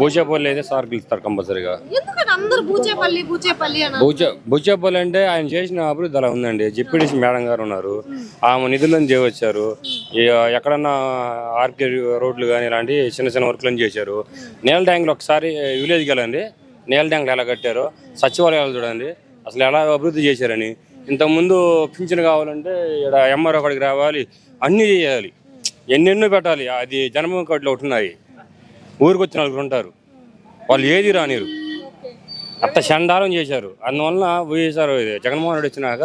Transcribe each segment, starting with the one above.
బూచేపల్లి అయితే సార్ గెలుస్తారు కంపల్సరీగా. బూచేపల్లి అంటే ఆయన చేసిన అభివృద్ధి అలా ఉందండి. జెడ్పీటీసీ మేడం గారు ఉన్నారు, ఆమె నిధులను చేయవచ్చారు. ఎక్కడన్నా ఆర్కే రోడ్లు కానీ ఇలాంటి చిన్న చిన్న వర్క్లను చేశారు. నీళ్ళ ట్యాంకులు ఒకసారి విలేజ్కి వెళ్ళండి, నీళ్ళ ట్యాంకులు ఎలా కట్టారో, సచివాలయాలు చూడండి అసలు ఎలా అభివృద్ధి చేశారని. ఇంతకుముందు పింఛను కావాలంటే ఇక్కడ ఎంఆర్ఓ అక్కడికి రావాలి, అన్నీ చేయాలి, ఎన్నెన్నో పెట్టాలి. అది జన్మభూమి కార్డులో ఒకటి ఉన్నాయి, ఊరికి వచ్చిన నలుగురు ఉంటారు, వాళ్ళు ఏది రానిరు, అట్ట చండాలం చేశారు. అందువలన వైఎస్ఆర్ జగన్మోహన్ రెడ్డి వచ్చినాక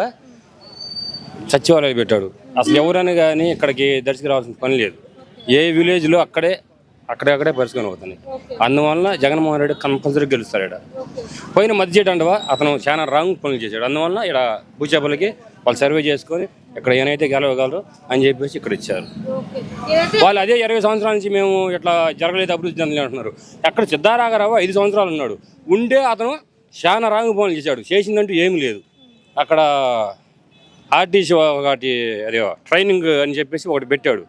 సచివాలయం పెట్టాడు. అసలు ఎవరైనా కానీ ఇక్కడికి దర్శకు రావాల్సిన పని లేదు. ఏ విలేజ్లో అక్కడే పరిష్కారం అవుతుంది. అందువలన జగన్మోహన్ రెడ్డి కంపల్సరీ గెలుస్తాడు. ఇక్కడ పోయిన మధ్య చేయడంటవా అతను చాలా రాంగ్ పనులు చేశాడు. అందువలన ఇక్కడ బూచేపల్లికి వాళ్ళు సర్వే చేసుకొని ఇక్కడ ఏనైతే గెలవగలరు అని చెప్పేసి ఇక్కడ ఇచ్చారు. వాళ్ళు అదే 20 సంవత్సరాల నుంచి మేము ఇట్లా జరగలేదు, అభివృద్ధి చెందలేదు అంటున్నారు. అక్కడ సిద్ధారాఘరావు 5 సంవత్సరాలు ఉన్నాడు, ఉండే అతను చాలా రాంగ్ పనులు చేశాడు. చేసిందంటూ ఏమీ లేదు. అక్కడ ఆర్టీసీ ఒకటి అదే ట్రైనింగ్ అని చెప్పేసి ఒకటి పెట్టాడు,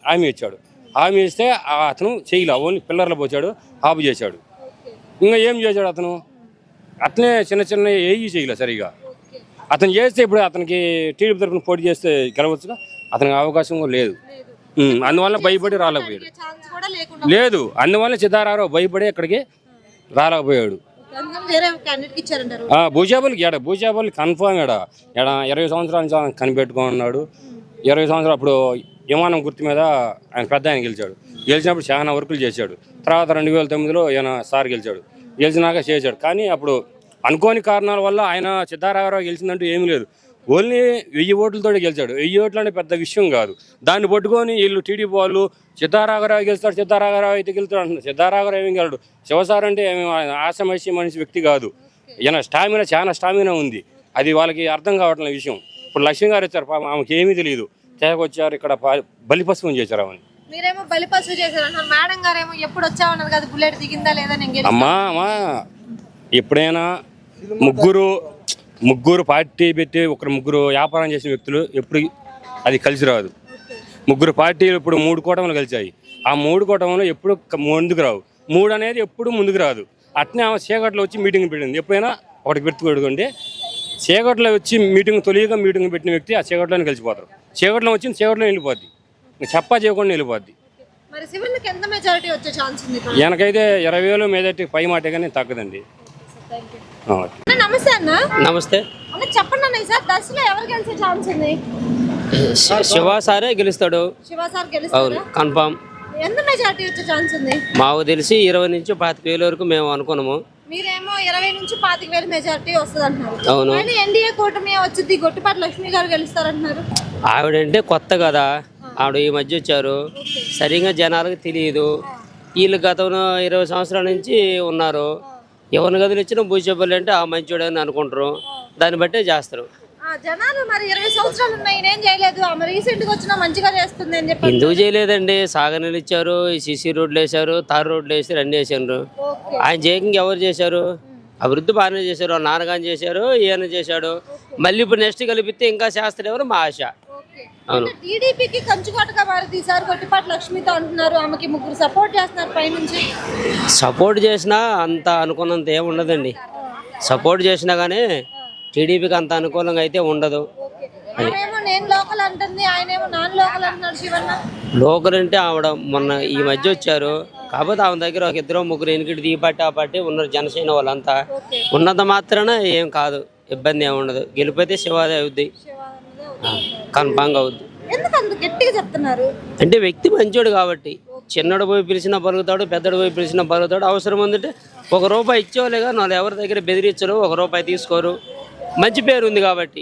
హామీ ఇచ్చాడు. హామీ ఇస్తే అతను చేయలే, ఓన్లీ పిల్లర్లు పోచాడు, ఆపు చేశాడు. ఇంకా ఏం చేశాడు అతను? అతనే చిన్న చిన్న ఏవి చేయలే సరిగా. అతను చేస్తే ఇప్పుడు అతనికి టీడీపీ తరఫున పోటీ చేస్తే గెలవచ్చుగా, అతనికి అవకాశం కూడా లేదు. అందువల్ల భయపడి రాలేకపోయాడు. లేదు, అందువల్ల సిద్ధారావు భయపడి ఇక్కడికి రాలేకపోయాడు. భూచేపల్లి కన్ఫామ్ ఎడ 20 సంవత్సరాల నుంచి కనిపెట్టుకున్నాడు. 20 సంవత్సరాలు అప్పుడు విమానం గుర్తు మీద ఆయన పెద్ద ఆయన గెలిచాడు. గెలిచినప్పుడు చాలా వర్కులు చేశాడు. తర్వాత 2009లో ఆయన సార్ గెలిచాడు. గెలిచినాక చేశాడు. కానీ అప్పుడు అనుకోని కారణాల వల్ల ఆయన సిద్ధారాఘరావు గెలిచిందంటూ ఏమీ లేదు. ఓన్లీ 1000 ఓట్లతో గెలిచాడు. 1000 ఓట్లు అంటే పెద్ద విషయం కాదు. దాన్ని పట్టుకొని వీళ్ళు టీడీపీ వాళ్ళు సిద్ధారాఘరావు గెలుస్తాడు, సిద్ధారాఘరావు అయితే గెలుస్తాడు అంటున్నారు. సిద్ధారాఘరావు ఏం గెలడు. శివసార్ అంటే ఆశమేసి మనిషి వ్యక్తి కాదు. ఈయన చాలా స్టామినా ఉంది. అది వాళ్ళకి అర్థం కావట్లే విషయం. ఇప్పుడు లక్ష్మి గారు వచ్చారు, ఆమెకి ఏమీ తెలియదు, వచ్చారు ఇక్కడ బలిపశువుని చేశారు. ఆమెని మీరేమో బలిపశువు చేశారు, మేడం గారేమో ఎప్పుడు వచ్చామన్నది కదా, బుల్లెట్ దిగిందా లేదా? అమ్మా ఎప్పుడైనా ముగ్గురు పార్టీ పెట్టి ముగ్గురు వ్యాపారం చేసిన వ్యక్తులు ఎప్పుడు అది కలిసి రాదు. ముగ్గురు పార్టీలు ఇప్పుడు 3 కూటములు కలిసాయి. ఆ 3 కూటములు ఎప్పుడు ముందుకు రావు. 3 అనేది ఎప్పుడు ముందుకు రాదు. అట్నే ఆమె చీకట్లో వచ్చి మీటింగ్ పెట్టింది. ఎప్పుడైనా ఒకటి గుర్తుపెట్టుకోండి, చీకట్లో వచ్చి తొలిగా మీటింగ్ పెట్టిన వ్యక్తి ఆ చీకట్లోనే కలిసిపోతారు. చీకట్లో వచ్చింది చీకట్లో వెళ్ళిపోద్ది, చెప్పా చేయకుండా వెళ్ళిపోద్ది. వెనకైతే 20,000 మెజార్టీ పై మాట కానీ తగ్గదండి. నమస్తే అన్న. నమస్తే. చెప్పండి అన్న, ఈసారి దర్శలో ఎవరు గెలిచే ఛాన్స్ ఉంది? శివ సారే గెలుస్తాడు. అవును, కన్ఫామ్. ఎంత మెజారిటీ వచ్చే ఛాన్స్ ఉంది? మాకు తెలిసి 20 నుంచి 25,000 వరకు మేము అనుకున్నాము. మీరేమో 20 నుంచి 25,000 మెజారిటీ వస్తుంది అంటున్నారు. అవును, ఎన్డీఏ కూటమి వచ్చింది, గొట్టిపాటి లక్ష్మి గారు గెలుస్తారంటున్నారు. ఆవిడంటే కొత్త కదా, ఆవిడ ఈ మధ్య వచ్చారు, సరిగా జనాలకు తెలియదు. వీళ్ళు గతంలో 20 సంవత్సరాల నుంచి ఉన్నారు. ఎవరిని గదులు ఇచ్చినా బూచేపల్లి అంటే ఆ మంచోడు అని అనుకుంటారు, దాన్ని బట్టే చేస్తారు. జనాలు మరి 20 సంవత్సరాలు ఉన్నాయి, నేనేం చేయలేదు, ఆమె రీసెంట్ గా వచ్చినా మంచిగా చేస్తుంది అని చెప్పి. ఎందుకు చేయలేదండి? సాగనీళ్ళు ఇచ్చారు, సిసి రోడ్లు వేశారు, తారు రోడ్లు వేసారు, అన్ని వేసారు. ఆయన చేయకుండా ఎవరు చేశారు? అభివృద్ధి బాగానే చేశారు. నాన్నగాని చేశారు, ఈయన చేశాడు. మళ్ళీ ఇప్పుడు నెక్స్ట్ కలిపితే ఇంకా చేస్తారు ఎవరు, మా ఆశ. అవును, టీడీపీకి కంచుకోటగా మారింది ఈసారి గొట్టిపాటి లక్ష్మితో అంటున్నారు. ఆమెకి ముగ్గురు సపోర్ట్ చేస్తున్నారు పైనుంచి. సపోర్ట్ చేసినా అంత అనుకున్నంత ఏమి ఉండదండి. సపోర్ట్ చేసినా కానీ టీడీపీకి అంత అనుకూలంగా అయితే ఉండదు. లోకల్ అంటే ఆవిడ మొన్న ఈ మధ్య వచ్చారు, కాకపోతే ఆమె దగ్గర ఒక 2-3 ఎన్నికటి ఈ పార్టీ ఆ పార్టీ ఉన్నారు. జనసేన వాళ్ళంతా ఉన్నంత మాత్రాన ఏం కాదు, ఇబ్బంది ఏమి ఉండదు. గెలిపితే శివాదే అవుద్ది, కన్ఫామ్గా అవుద్ది. అంటే వ్యక్తి మంచోడు కాబట్టి, చిన్నడు పోయి పిలిచినా పలుకుతాడు, పెద్దడు పోయి పిలిచినా పలుకుతాడు. అవసరం ఉందంటే ₹1 ఇచ్చేవాళ్ళేగా, వాళ్ళు ఎవరి దగ్గర బెదిరించరు, ₹1 తీసుకోరు. మంచి పేరు ఉంది కాబట్టి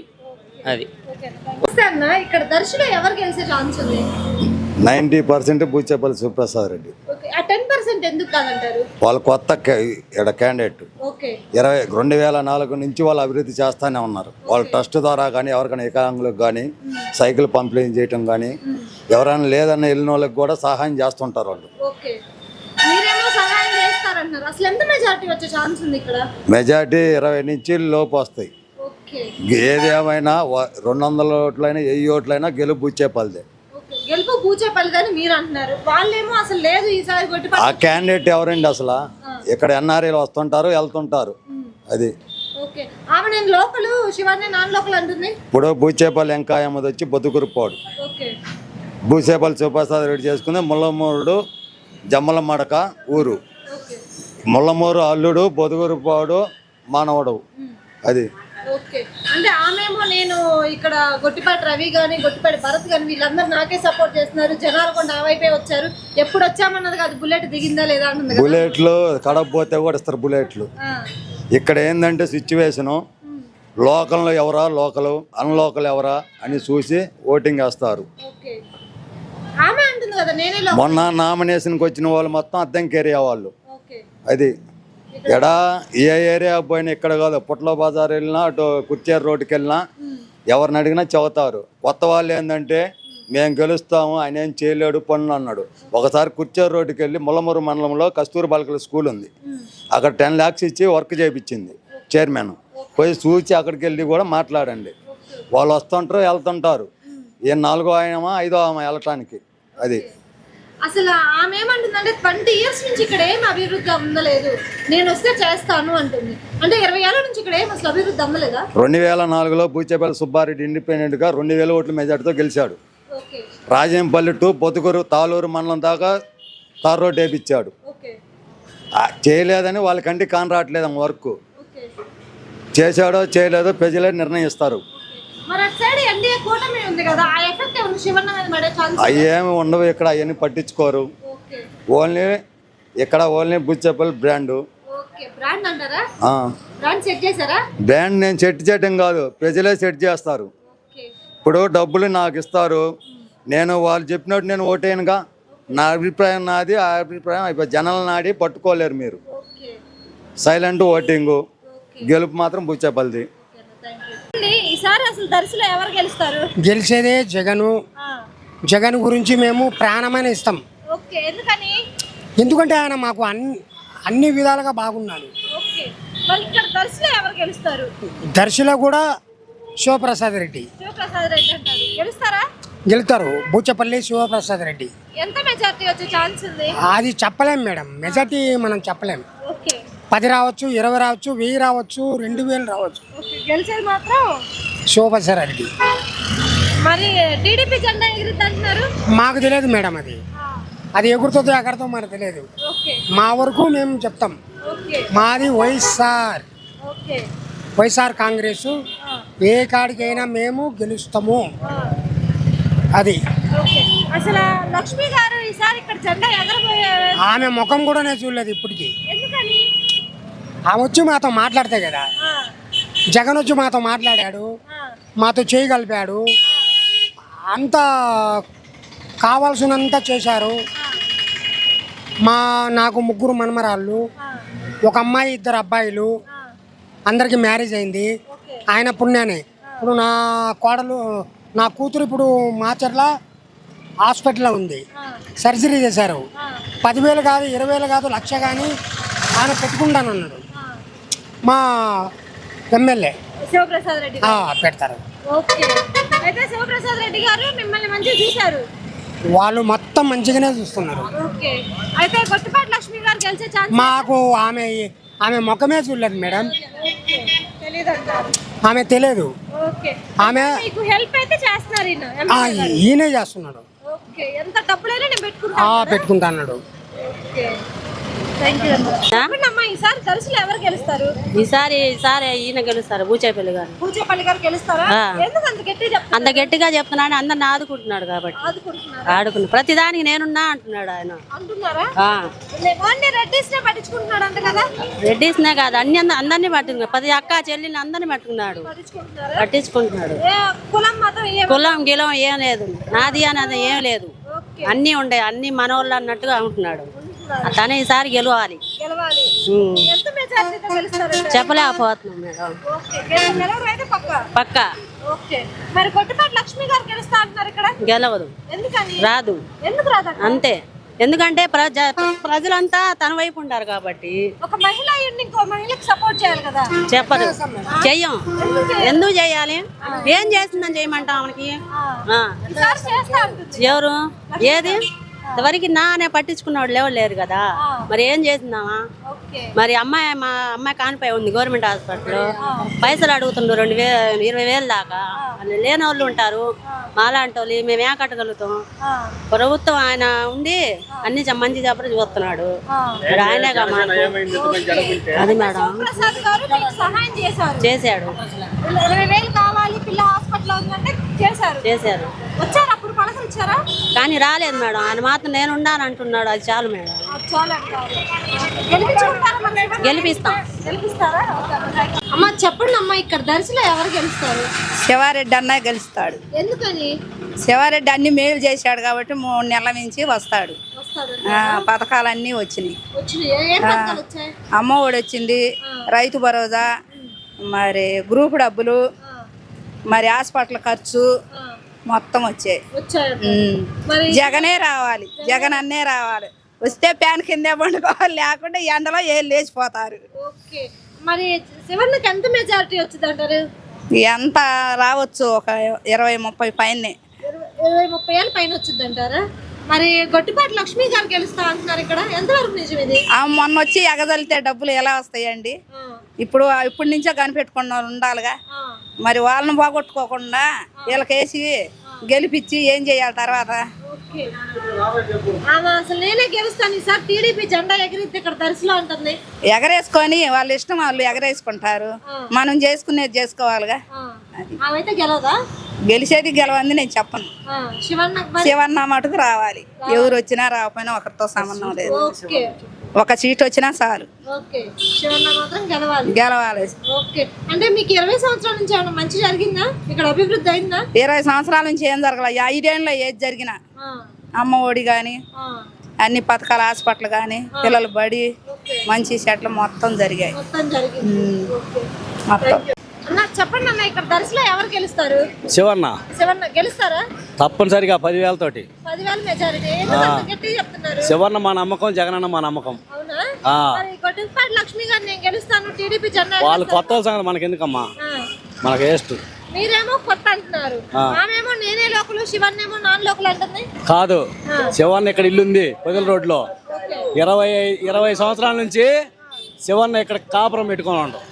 అది. ఇక్కడ దర్శనం ఎవరు గెలిచే ఛాన్స్ ఉంది? 90% బూచేపల్లి శివప్రసాద్ రెడ్డి. వాళ్ళ కొత్త క్యాండిడేట్. 2004 నుంచి వాళ్ళు అభివృద్ధి చేస్తూనే ఉన్నారు. వాళ్ళ ట్రస్ట్ ద్వారా కానీ ఎవరికైనా ఏకాంగులకు కానీ సైకిల్ పంపిణీ చేయటం కానీ, ఎవరైనా లేదన్న వెళ్ళిన వాళ్ళకి కూడా సహాయం చేస్తుంటారు వాళ్ళు. మెజార్టీ 20 నుంచి లోపు వస్తాయి. ఏదేమైనా 200 ఓట్లైనా 1000 ఓట్లైనా గెలుపు బూచేపల్లిదే. గెలుపు బూచేపల్లిదని మీరు అంటున్నారు, వాళ్ళేమో అసలు లేదు ఈసారి ఆ గొట్టిపట్ల. క్యాండిడేట్ ఎవరండి అసలు? ఇక్కడ ఎన్ఆర్ఐలు వస్తుంటారు వెళ్తుంటారు. అది ఓకే, ఆమె నేను లోకల్, శివాని నాన్ లోకల్ అంటుంది. ఇప్పుడు బూచేపల్లి వెంకాయమ్మది వచ్చి బొద్దుగురుపాడు, ఓకే బూచేపల్లి సుప్రసాద్ రెడ్డి చేసుకుని ముల్లమూరుడు జమ్మల మడక ఊరు, ఓకే ముల్లమూరు అల్లుడు బొద్దుగురుపాడు మానవుడు. అది ఓకే. అంటే ఆమెమో నేను ఇక్కడ గొట్టిపాటి రవి గాని గొట్టిపాటి భరత్ గాని వీళ్ళందరూ నాకే సపోర్ట్ చేస్తున్నారు, జనాలు కూడా నా వైపే వచ్చారు, ఎప్పుడు వచ్చామన్నది కాదు బుల్లెట్ దిగిందా లేదా అంటుంది కదా. బుల్లెట్లు కడప పోతే కూడా ఇస్తారు బుల్లెట్లు. ఇక్కడ ఏంటంటే సిచ్యువేషను లోకల్లో ఎవరా లోకలు అన్లోకల్ ఎవరా అని చూసి ఓటింగ్ వేస్తారు. ఓకే, ఆమె అంటుంది కదా నేనే మొన్న నామినేషన్కి వచ్చిన వాళ్ళు మొత్తం అద్దెంకి ఏరియా వాళ్ళు. ఓకే అది ఎడా ఏ ఏరియా పోయినా ఇక్కడ కాదు, పుట్ల బజార్ వెళ్ళినా అటు కుర్చేరు రోడ్డుకి వెళ్ళినా ఎవరిని అడిగినా చెబుతారు. కొత్త వాళ్ళు ఏంటంటే మేము గెలుస్తాము, ఆయన ఏం చేయలేడు పనులు అన్నాడు. ఒకసారి కుర్చేరు రోడ్డుకి వెళ్ళి ముల్లమూరు మండలంలో కస్తూరి బాలికల స్కూల్ ఉంది, అక్కడ 10 lakhs ఇచ్చి వర్క్ చేయించింది చైర్మన్. పోయి చూసి అక్కడికి వెళ్ళి కూడా మాట్లాడండి. వాళ్ళు వస్తుంటారు వెళ్తుంటారు. ఏ 4వ ఆయనమా 5వ ఆమె వెళ్ళటానికి. అది అసలు ఆమె ఏమంటుందంటే 20 years నుంచి ఇక్కడ ఏం అభివృద్ధి అందలేదు, నేను వస్తే చేస్తాను అంటుంది. అంటే 20 ఏళ్ళ నుంచి ఇక్కడ ఏం అసలు అభివృద్ధి అందలేదా? 2004లో బూచేపల్లి సుబ్బారెడ్డి ఇండిపెండెంట్గా 2000 ఓట్ల మెజార్టీతో గెలిచాడు. ఓకే రాజంపల్లి టు పొద్దుకూరు తాలూరు మండలం దాకా తార్ రోడ్ వేయించాడు. ఓకే చేయలేదని వాళ్ళకంటే కాని రావట్లేదు వర్క్. ఓకే చేశాడో చేయలేదో ప్రజలే నిర్ణయిస్తారు. మరి అటు సైడ్ ఎన్డీఏ కూటమి ఉంది కదా, ఆ ఎఫెక్ట్ ఏమన్నా శివన్న మీద పడే ఛాన్స్? అవి ఏమి ఉండవు ఇక్కడ, అవన్నీ పట్టించుకోరు. ఓకే ఓన్లీ ఇక్కడ only Boochepalli brand. Okay, brand అంటారా? బ్రాండ్ సెట్ చేశారా? బ్రాండ్ నేను సెట్ చేయడం కాదు, ప్రజలే సెట్ చేస్తారు. ఓకే ఇప్పుడు డబ్బులు నాకు ఇస్తారు, నేను వాళ్ళు చెప్పినట్టు నేను ఓటేనుగా. నా అభిప్రాయం నాది, ఆ అభిప్రాయం అయిపోయి జనాలు నాడి పట్టుకోలేరు మీరు. ఓకే సైలెంట్ ఓటింగు, గెలుపు మాత్రం బూచేపల్లిది. ఈసారి అసలు దర్శిలో ఎవరు గెలుస్తారు? గెలిచేదే జగను. జగన్ గురించి మేము ప్రాణమైన ఇస్తాం. ఓకే, ఎందుకని? ఎందుకంటే ఆయన మాకు అన్ని విధాలుగా బాగున్నాడు. ఓకే, మరి ఇక్కడ దర్శిలో ఎవరు గెలుస్తారు? దర్శిలో కూడా శివప్రసాద్ రెడ్డి శివప్రసాద్ రెడ్డి అంటారు, గెలుస్తారా? గెలుతారు. బూచపల్లి శివప్రసాద్ రెడ్డి. ఎంత మెజారిటీ వచ్చే ఛాన్స్ ఉంది? అది చెప్పలేం మేడం, మెజార్టీ మనం చెప్పలేం. ఓకే 10 రావచ్చు, 20 రావచ్చు, 1000 రావచ్చు, 2000 రావచ్చు. ఓకే, గెలిచేది మాత్రం శివప్రసాద్ రెడ్డి. మరి టీడీపీ జెండా ఎగురుద్ది అంటున్నారు. మాకు తెలియదు మేడం, అది ఎగురుతుందో ఎక్కడితో మనకు తెలియదు. ఓకే మా వరకు మేము చెప్తాం, ఓకే మాది వైఎస్ఆర్. ఓకే వైఎస్ఆర్ కాంగ్రెస్. ఏ కాడికైనా మేము గెలుస్తాము. అది ఓకే. అసలు లక్ష్మి గారు ఈసారి ఇక్కడ జెండా ఎగరబోయే ఆమె ముఖం కూడా నేను చూడలేదు ఇప్పటికి. ఎందుకని? ఆమె వచ్చి మాతో మాట్లాడితే కదా, జగన్ వచ్చి మాతో మాట్లాడాడు, మాతో చేయగలిపాడు, అంతా కావాల్సినంత చేశారు. నాకు 3 మనమరాళ్ళు, ఒక అమ్మాయి 2 అబ్బాయిలు, అందరికి మ్యారేజ్ అయింది ఆయన పుణ్యానే. ఇప్పుడు నా కూతురు ఇప్పుడు మాచర్ల హాస్పిటల్లో ఉంది, సర్జరీ చేశారు. 10,000 కాదు, 20,000 కాదు, 1,00,000 కానీ ఆయన పెట్టుకుంటానన్నాడు మా ఎమ్మెల్యే. శివప్రసాద్ రెడ్డి పెడతారు. ఓకే, అయితే శివప్రసాద్ రెడ్డి గారు మిమ్మల్ని మంచిగా చూశారు. వాళ్ళు మొత్తం మంచిగానే చూస్తున్నారు. ఓకే, అయితే గొట్టిపాటి లక్ష్మి గారు గెలిచే ఛాన్స్? మాకు ఆమె ముఖమే చూడలేదు మేడం, ఆమె తెలియదు. ఓకే, ఆమె మీకు హెల్ప్ అయితే చేస్తున్నారు ఈయనే చేస్తున్నాడు. ఓకే, ఎంత డబ్బులైనా నేను పెట్టుకుంటా అన్నాడు. Okay, thank you. అమ్మా, ఈసారి దర్శిలో ఎవరు గెలుస్తారు? ఈసారి ఈయన గెలుస్తారు, బూచేపల్లి గారు. బూచేపల్లి గారు గెలుస్తారా? ఎందుకు అంత గట్టిగా చెప్తున్నారు? అంత గట్టిగా చెప్తున్నాడు, అందరిని ఆదుకుంటున్నాడు కాబట్టి. ఆడుకున్నా ప్రతిదానికి నేనున్నా అంటున్నాడు ఆయన. అంటున్నారా? రెడ్డిస్ నే పట్టించుకుంటున్నాడు అంట కదా. రెడ్డిస్నే కాదు, అందరినీ పట్టుకున్నాడు. ప్రతి అక్క చెల్లిని అందరినీ పట్టుకున్నాడు, పట్టించుకుంటున్నాడు. కులం గిలం ఏం లేదు, నాది అనేది ఏం లేదు, అన్నీ ఉండే, అన్ని మనోళ్ళు అన్నట్టుగా ఉంటున్నాడు. తను ఈసారి గెలవాలి. చెప్పలేకపోతున్నాం మేడం, పక్కా. గెలవదు, రాదు అంతే. ఎందుకంటే ప్రజలంతా తన వైపు ఉంటారు కాబట్టి. ఒక మహిళ ఇంకో మహిళకి సపోర్ట్ చేయాలి కదా. చెప్పరు, చెయ్యం. ఎందుకు చేయాలి? ఏం చేస్తుందని చేయమంటాం ఆమెకి? ఈసారి చేస్తా అంటుంది. ఎవరు? ఏది? ఇంతవరకు నానే పట్టించుకున్నవాడు ఎవరు లేరు కదా. మరి ఏం చేస్తున్నావా? ఓకే. మరి మా అమ్మాయి కానిపోయి ఉంది గవర్నమెంట్ హాస్పిటల్లో. పైసలు అడుగుతుండ్రు 20,000 దాకా. వాళ్ళు లేని వాళ్ళు ఉంటారు, మాలాంటి వాళ్ళు. మేము ఏం కట్టగలుగుతాం? ప్రభుత్వం ఆయన ఉండి అన్ని మంచి చెప్పడం చూస్తున్నాడు. మరి ఆయనే కదా అది మేడం ప్రసాద్ గారు మీకు సహాయం చేశాడు. 20,000 కావాలి పిల్ల హాస్పిటల్ ఉందంటే చేశారు. వచ్చారు అప్పుడు పలకలు ఇచ్చారా? కానీ రాలేదు మేడం. ఆయన మాత్రం నేను ఉండాను అంటున్నాడు. అది చాలు మేడం. గెలిపిస్తారా? అమ్మ చెప్పండి అమ్మా, ఇక్కడ దర్శిలో ఎవరు గెలుస్తారు? శివారెడ్డి అన్న గెలుస్తాడు. ఎందుకని? శివారెడ్డి అన్ని మేలు చేశాడు కాబట్టి 3 నెలల నుంచి వస్తాడు. పథకాలన్నీ వచ్చినాయి. అమ్మ ఒడి వచ్చింది, రైతు భరోసా, మరి గ్రూప్ డబ్బులు, మరి హాస్పిటల్ ఖర్చు మొత్తం వచ్చాయి. జగనే రావాలి, జగన్ అన్నే రావాలి. వస్తే ఫ్యాన్ కిందే పండుకోవాలి, లేకుండా ఎండలో లేచిపోతారు. మరి శివన్నకి ఎంత మెజారిటీ వచ్చింది అంటారు? ఎంత రావచ్చు, ఒక 20-30 పైనే. 20-30 ఏళ్ళ పైన వచ్చింది అంటారా? మరి గొట్టిపాటి లక్ష్మీ గారు గెలుస్తా అంటున్నారు ఇక్కడ, ఎంతవరకు నిజం ఇది? మొన్న వచ్చి ఎగదలితే డబ్బులు ఎలా వస్తాయండి? ఇప్పటి నుంచో కనిపెట్టుకున్న వాళ్ళు ఉండాలిగా. మరి వాళ్ళని పోగొట్టుకోకుండా వీళ్ళకేసి గెలిపించి ఏం చేయాలి తర్వాత? అసలు నేనే గెలుస్తాను ఈసారి టీడీపీ జెండా ఎగిరితే ఇక్కడ దర్శనం ఉంటుంది. ఎగరేసుకొని వాళ్ళ ఇష్టం వాళ్ళు ఎగరేసుకుంటారు, మనం చేసుకునేది చేసుకోవాలిగా. అవైతే గెలవదా? గెలిచేది గెలవంది నేను చెప్పను. శివన్న మటుకు రావాలి. ఎవరు వచ్చినా రాకపోయినా ఒకరితో సంబంధం లేదు. ఒక సీట్ వచ్చినా చాలు, గెలవాలి. అంటే మీకు 20 సంవత్సరాల నుంచి ఏమైనా మంచి జరిగిందా? ఇక్కడ అభివృద్ధి అయిందా? 20 సంవత్సరాల నుంచి ఏం జరగలేదు. 5 ఏళ్ళలో ఏది జరిగినా, అమ్మ ఒడి కానీ, అన్ని పథకాల హాస్పిటల్ కానీ, పిల్లల బడి, మంచి చెట్లు మొత్తం జరిగాయి. మొత్తం చెప్పండి అన్న, ఇక్కడ దర్శనం ఎవరు గెలుస్తారు? శివన్న గెలుస్తారా? తప్పనిసరిగా 10,000తోటి. 10,000 మెజారిటీ చెప్తున్నారు. శివన్న మా నమ్మకం, జగనన్న మా నమ్మకం. గొట్టిపాటి లక్ష్మి గారు నేను గెలుస్తాను టీడీపీ జెండా. వాళ్ళు కొత్త సంగతి మనకి ఎందుకమ్మా, మనకి వేస్ట్. మీరేమో కొత్త అంటున్నారు, ఆమెమో నేనే లోకలు, శివన్నేమో నాన్ లోకలు అంటుంది. కాదు, శివన్న ఇక్కడ ఇల్లు ఉంది పొదల రోడ్లో. 20 సంవత్సరాల నుంచి శివన్న ఇక్కడ కాపురం పెట్టుకొని ఉండవు.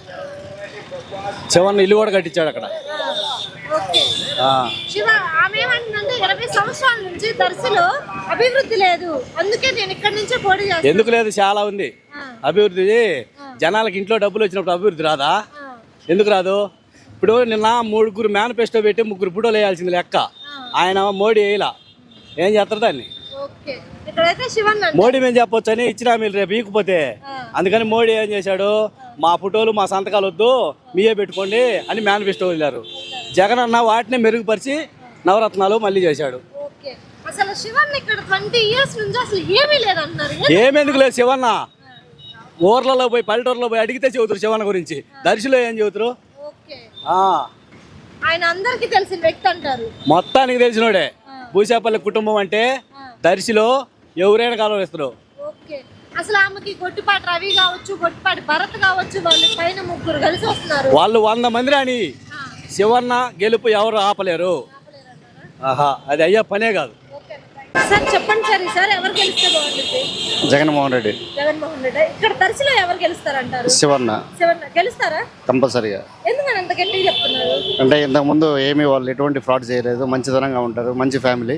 శివన్న ఇల్లు కూడా కట్టించాడు అక్కడ. శివ ఆమెమంటుందంటే 20 సంవత్సరాల నుంచి దర్శిలో అభివృద్ధి లేదు, అందుకే నేను ఇక్కడ నుంచే పోటీ చేస్తాను. ఎందుకు లేదు, చాలా ఉంది అభివృద్ధి. జనాలకి ఇంట్లో డబ్బులు వచ్చినప్పుడు అభివృద్ధి రాదా? ఎందుకు రాదు? ఇప్పుడు నిన్న 3 మేనిఫెస్టో పెట్టి 3 ఫోటోలు వేయాల్సింది లెక్క. ఆయన మోడీ వేయలా, ఏం చేస్తారు దాన్ని? మోడీ మేము చెప్పొచ్చు అని ఇచ్చినా మీరు రేపు ఈకపోతే. అందుకని మోడీ ఏం చేశాడు, మా ఫోటోలు మా సంతకాలు వద్దు, మీయే పెట్టుకోండి అని మేనిఫెస్టో వదిలారు. జగన్ అన్న వాటిని మెరుగుపరిచి నవరత్నాలు మళ్ళీ చేశాడు. ఏమెందుకు లేదు, శివన్న ఊర్లలో పోయి పల్లెటూరులో పోయి అడిగితే చెబుతారు శివన్న గురించి. దర్శిలో ఏం చెబుతారు? ఆయన అందరికీ తెలిసిన వ్యక్తి అంటారు, మొత్తానికి తెలిసినోడే. భూసేపల్లి కుటుంబం అంటే దర్శిలో ఎవరైనా కలవరిస్తారు. అసలు ఆమెకి గొట్టిపాటి రవి కావచ్చు, గొట్టిపాటి భరత్ కావచ్చు, వాళ్ళు పైన 3 కలిసి వస్తున్నారు. వాళ్ళు 100 మంది రాని శివన్న గెలుపు ఎవరు ఆపలేరు. ఆహా, అది అయ్యే పనే కాదు. సార్ చెప్పండి సార్, ఈసారి ఎవరు గెలిస్తే బాగుంటుంది? జగన్మోహన్ రెడ్డి. జగన్మోహన్ రెడ్డి. ఇక్కడ దర్శిలో ఎవరు గెలుస్తారంటారు? శివన్న. గెలుస్తారా? కంపల్సరిగా. ఎందుకని అంత గట్టిగా చెప్తున్నారు? అంటే ఇంతకుముందు ఏమి వాళ్ళు ఎటువంటి ఫ్రాడ్ చేయలేదు, మంచితనంగా ఉంటారు, మంచి ఫ్యామిలీ.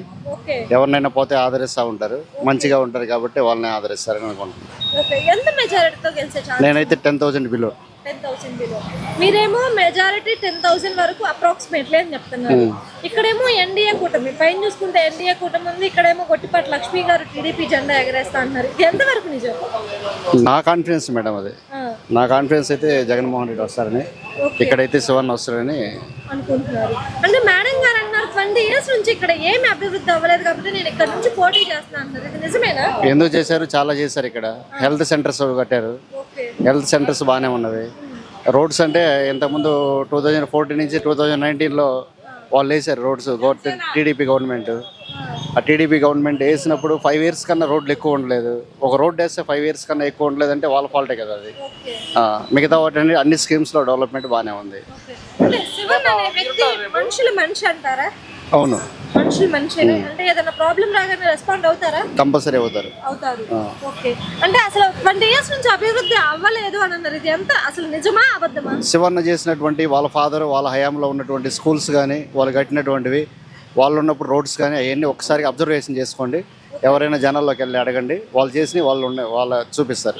ఎవరినైనా పోతే ఆదరిస్తూ ఉంటారు, మంచిగా ఉంటారు కాబట్టి వాళ్ళని ఆదరిస్తారని అనుకుంటున్నాను. ఎంత మెజారిటీతో గెలిచే ఛాన్స్? నేనైతే 10,000 బిలో. 10,000 బిలో. మీరేమో మెజారిటీ 10,000 వరకు అప్రాక్సిమేట్లీ అని చెప్తున్నారు. ఇక్కడేమో ఎన్డీఏ కూటమి, పైన చూసుకుంటే ఎన్డీఏ కూటమి ఉంది, ఇక్కడేమో గొట్టిపాటి లక్ష్మి గారు టీడీపీ జెండా ఎగరేస్తా అన్నారు. ఇది ఎంతవరకు నిజం? నా కాన్ఫిడెన్స్ మేడం అది. నా కాన్ఫిడెన్స్ అయితే జగన్మోహన్ రెడ్డి వస్తారని, ఇక్కడైతే శివన్ వస్తారని అనుకుంటున్నారు. అంటే మేడం గారు అన్నారు 20 years నుంచి ఇక్కడ ఏమి అభివృద్ధి అవ్వలేదు కాబట్టి నేను ఇక్కడ నుంచి పోటీ చేస్తున్నాను అన్నారు. ఇది నిజమేనా? ఎందుకు చేశారు, చాలా చేశారు. ఇక్కడ హెల్త్ సెంటర్స్ కట్టారు, హెల్త్ సెంటర్స్ బాగానే ఉన్నవి. రోడ్స్ అంటే ఇంతకుముందు 2014 నుంచి 2019లో వాళ్ళు వేసారు రోడ్స్, టీడీపీ గవర్నమెంట్. ఆ టీడీపీ గవర్నమెంట్ వేసినప్పుడు 5 years కన్నా రోడ్లు ఎక్కువ ఉండలేదు. ఒక రోడ్డు వేస్తే 5 years కన్నా ఎక్కువ ఉండలేదు అంటే వాళ్ళ ఫాల్టే కదా అది. మిగతా వాటి అన్ని స్కీమ్స్లో డెవలప్మెంట్ బాగానే ఉంది. అంటే శివన్ అనే వ్యక్తి మనిషి అంటారా? అవును, మనిషి అంటే ఏదైనా ప్రాబ్లం రాగానే రెస్పాండ్ అవుతారా? కంపల్సరీ అవుతారు. ఓకే. అంటే అసలు 20 years నుంచి అభివృద్ధి అవ్వలేదు అని అన్నారు. ఇది ఎంత అసలు నిజమా అబద్ధమా? శివన్న చేసినటువంటి వాళ్ళ ఫాదర్ వాళ్ళ హయాంలో ఉన్నటువంటి స్కూల్స్ కానీ వాళ్ళు కట్టినటువంటివి వాళ్ళు ఉన్నప్పుడు రోడ్స్ కానీ అవన్నీ ఒకసారి అబ్జర్వేషన్ చేసుకోండి. ఎవరైనా జనాల్లోకి వెళ్ళి అడగండి, వాళ్ళు చేసి వాళ్ళు చూపిస్తారు.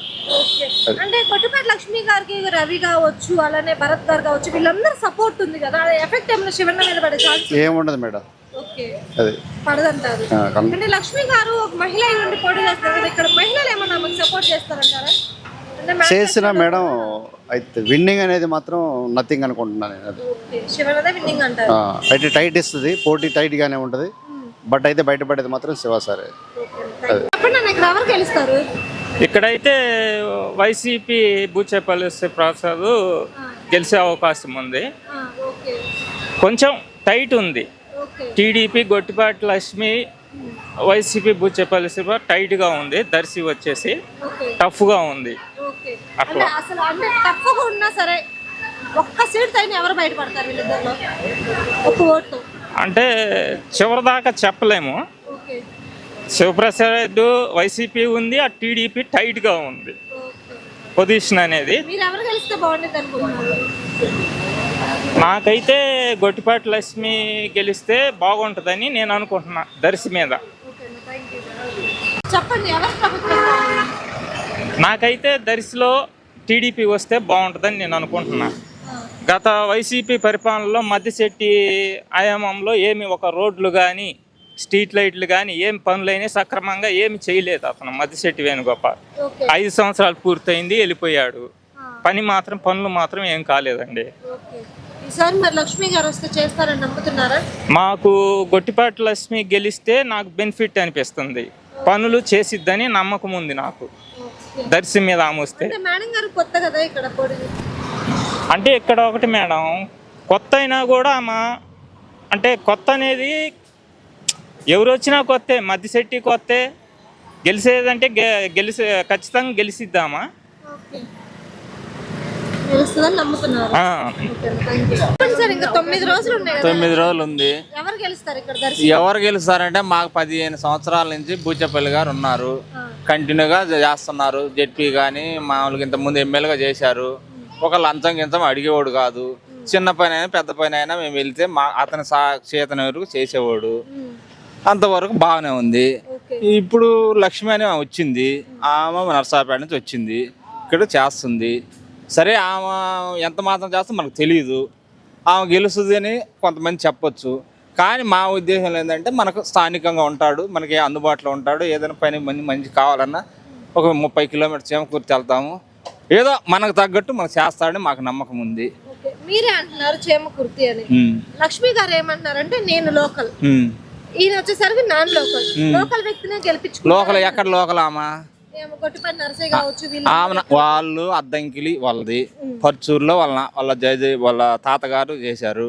అంటే కొట్టిపాటి లక్ష్మి గారికి, రవి కావచ్చు, అలానే భరత్ గారు కావచ్చు, వీళ్ళందరూ సపోర్ట్ ఉంది కదా, ఎఫెక్ట్ ఏమైనా శివన్న మీద పడే ఛాన్స్ ఏముండదు మేడం. ఓకే, అది పడదంటారు. అంటే లక్ష్మి గారు ఒక మహిళ ఉండి పోటీ చేస్తారు కదా, ఇక్కడ మహిళలు ఏమన్నా ఆమెకు సపోర్ట్ చేస్తారంటారా? చేసిన మేడం అయితే విన్నింగ్ అనేది మాత్రం నథింగ్ అనుకుంటున్నాను నేను. అది శివన్నదే విన్నింగ్ అంటారు. అయితే టైట్ ఇస్తుంది, పోటీ టైట్ గానే ఉంటది. బట్ అయితే బయటపడేది మాత్రం శివ సార్. ఇక్కడ ఎవరు గెలుస్తారు? ఇక్కడైతే వైసీపీ బూచేపల్లి ప్రసాద్ గెలిచే అవకాశం ఉంది. కొంచెం టైట్ ఉంది. టీడీపీ గొట్టిపాటి లక్ష్మి, వైసీపీ బూచేపల్లి టైట్గా ఉంది. దర్శి వచ్చేసి టఫ్గా ఉంది. అంటే అసలు అంటే టఫ్గా ఉన్నా సరే ఒక్క సీట్ అయినా ఎవరు బయటపడతారు వీళ్ళిద్దరిలో ఒక ఓటు? అంటే చివరి దాకా చెప్పలేము. శివప్రసాద్ వైసీపీ ఉంది, ఆ టీడీపీ టైట్గా ఉంది పొజిషన్ అనేది. మీరు ఎవరు గెలిస్తే బాగుండేది అనుకుంటున్నారు? నాకైతే గొట్టిపాటి లక్ష్మి గెలిస్తే బాగుంటుందని నేను అనుకుంటున్నా దర్శి మీద. చెప్పండి, ఎవరు ప్రభుత్వం? నాకైతే దర్శిలో టీడీపీ వస్తే బాగుంటుందని నేను అనుకుంటున్నా. గత వైసీపీ పరిపాలనలో మద్దిశెట్టి ఆయామంలో ఏమి ఒక రోడ్లు కానీ స్ట్రీట్ లైట్లు కానీ ఏం పనులైనా సక్రమంగా ఏమి చేయలేదు అతను. మద్దిశెట్టి వేణుగోపాల్ 5 సంవత్సరాలు పూర్తయింది, వెళ్ళిపోయాడు. పనులు మాత్రం ఏం కాలేదండి. ఈసారి మరి లక్ష్మి గారు వస్తే చేస్తారని నమ్ముతున్నారా? మాకు గొట్టిపాటి లక్ష్మి గెలిస్తే నాకు బెనిఫిట్ అనిపిస్తుంది. పనులు చేసిద్దని నమ్మకం ఉంది నాకు దర్శి మీద ఆమె వస్తే. మేడం గారు కొత్త కదా ఇక్కడ పోటీ? అంటే ఇక్కడ ఒకటి మేడం, కొత్త అయినా కూడా అంటే కొత్త అనేది ఎవరు వచ్చినా కొత్తే. మద్దిశెట్టి కొత్తే, గెలిచేదంటే ఖచ్చితంగా గెలిచిద్దామా? నమ్ముతున్నారు. ఇంకా 9 రోజులు ఉన్నాయి. 9 రోజులు ఉంది. ఎవరు గెలుస్తారు ఇక్కడ? ఎవరు గెలుస్తారంటే మాకు 15 సంవత్సరాల నుంచి బూచేపల్లి గారు ఉన్నారు, కంటిన్యూగా చేస్తున్నారు. జెడ్పీ కానీ మామూలుగా ఇంతకుముందు ఎమ్మెల్యేగా చేశారు. ఒక లంచం గించం అడిగేవాడు కాదు. చిన్న పని అయినా పెద్ద పని అయినా మేము వెళ్తే అతని చేతన వరకు చేసేవాడు. అంతవరకు బాగానే ఉంది. ఇప్పుడు లక్ష్మి అనే వచ్చింది, ఆమె నర్సాపేట నుంచి వచ్చింది, ఇక్కడ చేస్తుంది. సరే, ఆమె ఎంత మాత్రం చేస్తే మనకు తెలియదు. ఆమె గెలుస్తుంది అని కొంతమంది చెప్పొచ్చు. కానీ మా ఉద్దేశం ఏంటంటే మనకు స్థానికంగా ఉంటాడు, మనకి అందుబాటులో ఉంటాడు. ఏదైనా పని మంచి కావాలన్నా ఒక 30 కిలోమీటర్స్ చేమకుర్తి వెళ్తాము. ఏదో మనకు తగ్గట్టు మనకు చేస్తాడని మాకు నమ్మకం ఉంది. మీరే అంటున్నారు చేమకుర్తి అని. లక్ష్మి గారు ఏమంటున్నారంటే నేను లోకల్, ఈయన వచ్చేసరికి నాన్ లోకల్. లోకల్ వ్యక్తినే గెలిపించుకో. లోకల్ ఎక్కడ లోకల్? ఆమె కొట్టిపాటి నర్సయ్య కావచ్చు, వాళ్ళు అద్దంకిలి వాళ్ళది, పర్చూరులో వాళ్ళ తాతగారు చేశారు,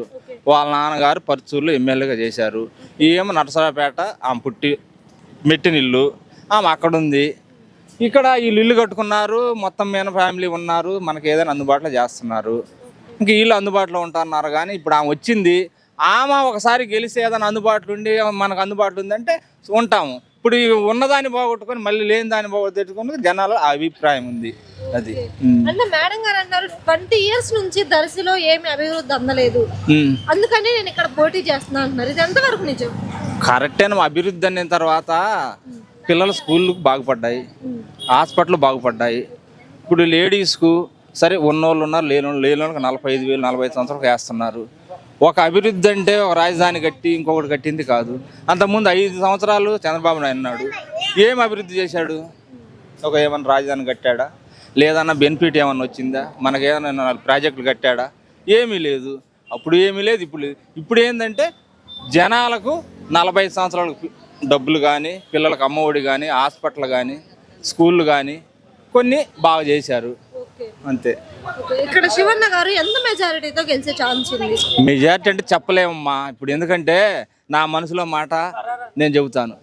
వాళ్ళ నాన్నగారు పర్చూరులో ఎమ్మెల్యేగా చేశారు. ఏమో నరసరాపేట ఆమె మెట్టినిల్లు, ఆమె అక్కడ ఉంది. ఇక్కడ వీళ్ళు ఇల్లు కట్టుకున్నారు, మొత్తం మీద ఫ్యామిలీ ఉన్నారు, మనకి ఏదైనా అందుబాటులో చేస్తున్నారు. ఇంక వీళ్ళు అందుబాటులో ఉంటున్నారు. కానీ ఇప్పుడు ఆమె వచ్చింది, ఆమె ఒకసారి గెలిస్తే ఏదైనా అందుబాటులో ఉండి మనకు అందుబాటులో ఉందంటే ఉంటాము. ఇప్పుడు ఉన్నదాన్ని పోగొట్టుకొని మళ్ళీ లేని దాన్ని పోగొట్టుకొని జనాల అభిప్రాయం ఉంది. అది అంటే మేడం గారు అన్నారు 20 years నుంచి దర్శిలో ఏమి అభివృద్ధి అందలేదు, అందుకని నేను ఇక్కడ పోటీ చేస్తున్నా అంటున్నారు. ఇది ఎంతవరకు నిజం? కరెక్టేనా? అభివృద్ధి అన్న తర్వాత పిల్లల స్కూళ్ళు బాగుపడ్డాయి, హాస్పిటల్ బాగుపడ్డాయి. ఇప్పుడు లేడీస్కు సరే ఉన్నోళ్ళు ఉన్నారు, లేనోళ్ళకి 45,000 45 సంవత్సరాలకు వేస్తున్నారు. ఒక అభివృద్ధి అంటే ఒక రాజధాని కట్టి ఇంకొకటి కట్టింది కాదు. అంతకుముందు 5 సంవత్సరాలు చంద్రబాబు నాయుడు ఉన్నాడు, ఏం అభివృద్ధి చేశాడు? ఏమన్నా రాజధాని కట్టాడా? లేదన్నా బెనిఫిట్ ఏమన్నా వచ్చిందా? మనకేమన్నా ప్రాజెక్టులు కట్టాడా? ఏమీ లేదు. అప్పుడు ఏమీ లేదు, ఇప్పుడు లేదు. ఇప్పుడు ఏంటంటే జనాలకు 45 సంవత్సరాలకు డబ్బులు కానీ, పిల్లలకు అమ్మఒడి కానీ, హాస్పిటల్ కానీ, స్కూళ్ళు కానీ కొన్ని బాగా చేశారు. అంతే. ఇక్కడ శివన్న గారు ఎంత మెజారిటీతో గెలిచే ఛాన్స్ ఉంది? మెజారిటీ అంటే చెప్పలేమమ్మా ఇప్పుడు. ఎందుకంటే నా మనసులో మాట నేను చెబుతాను.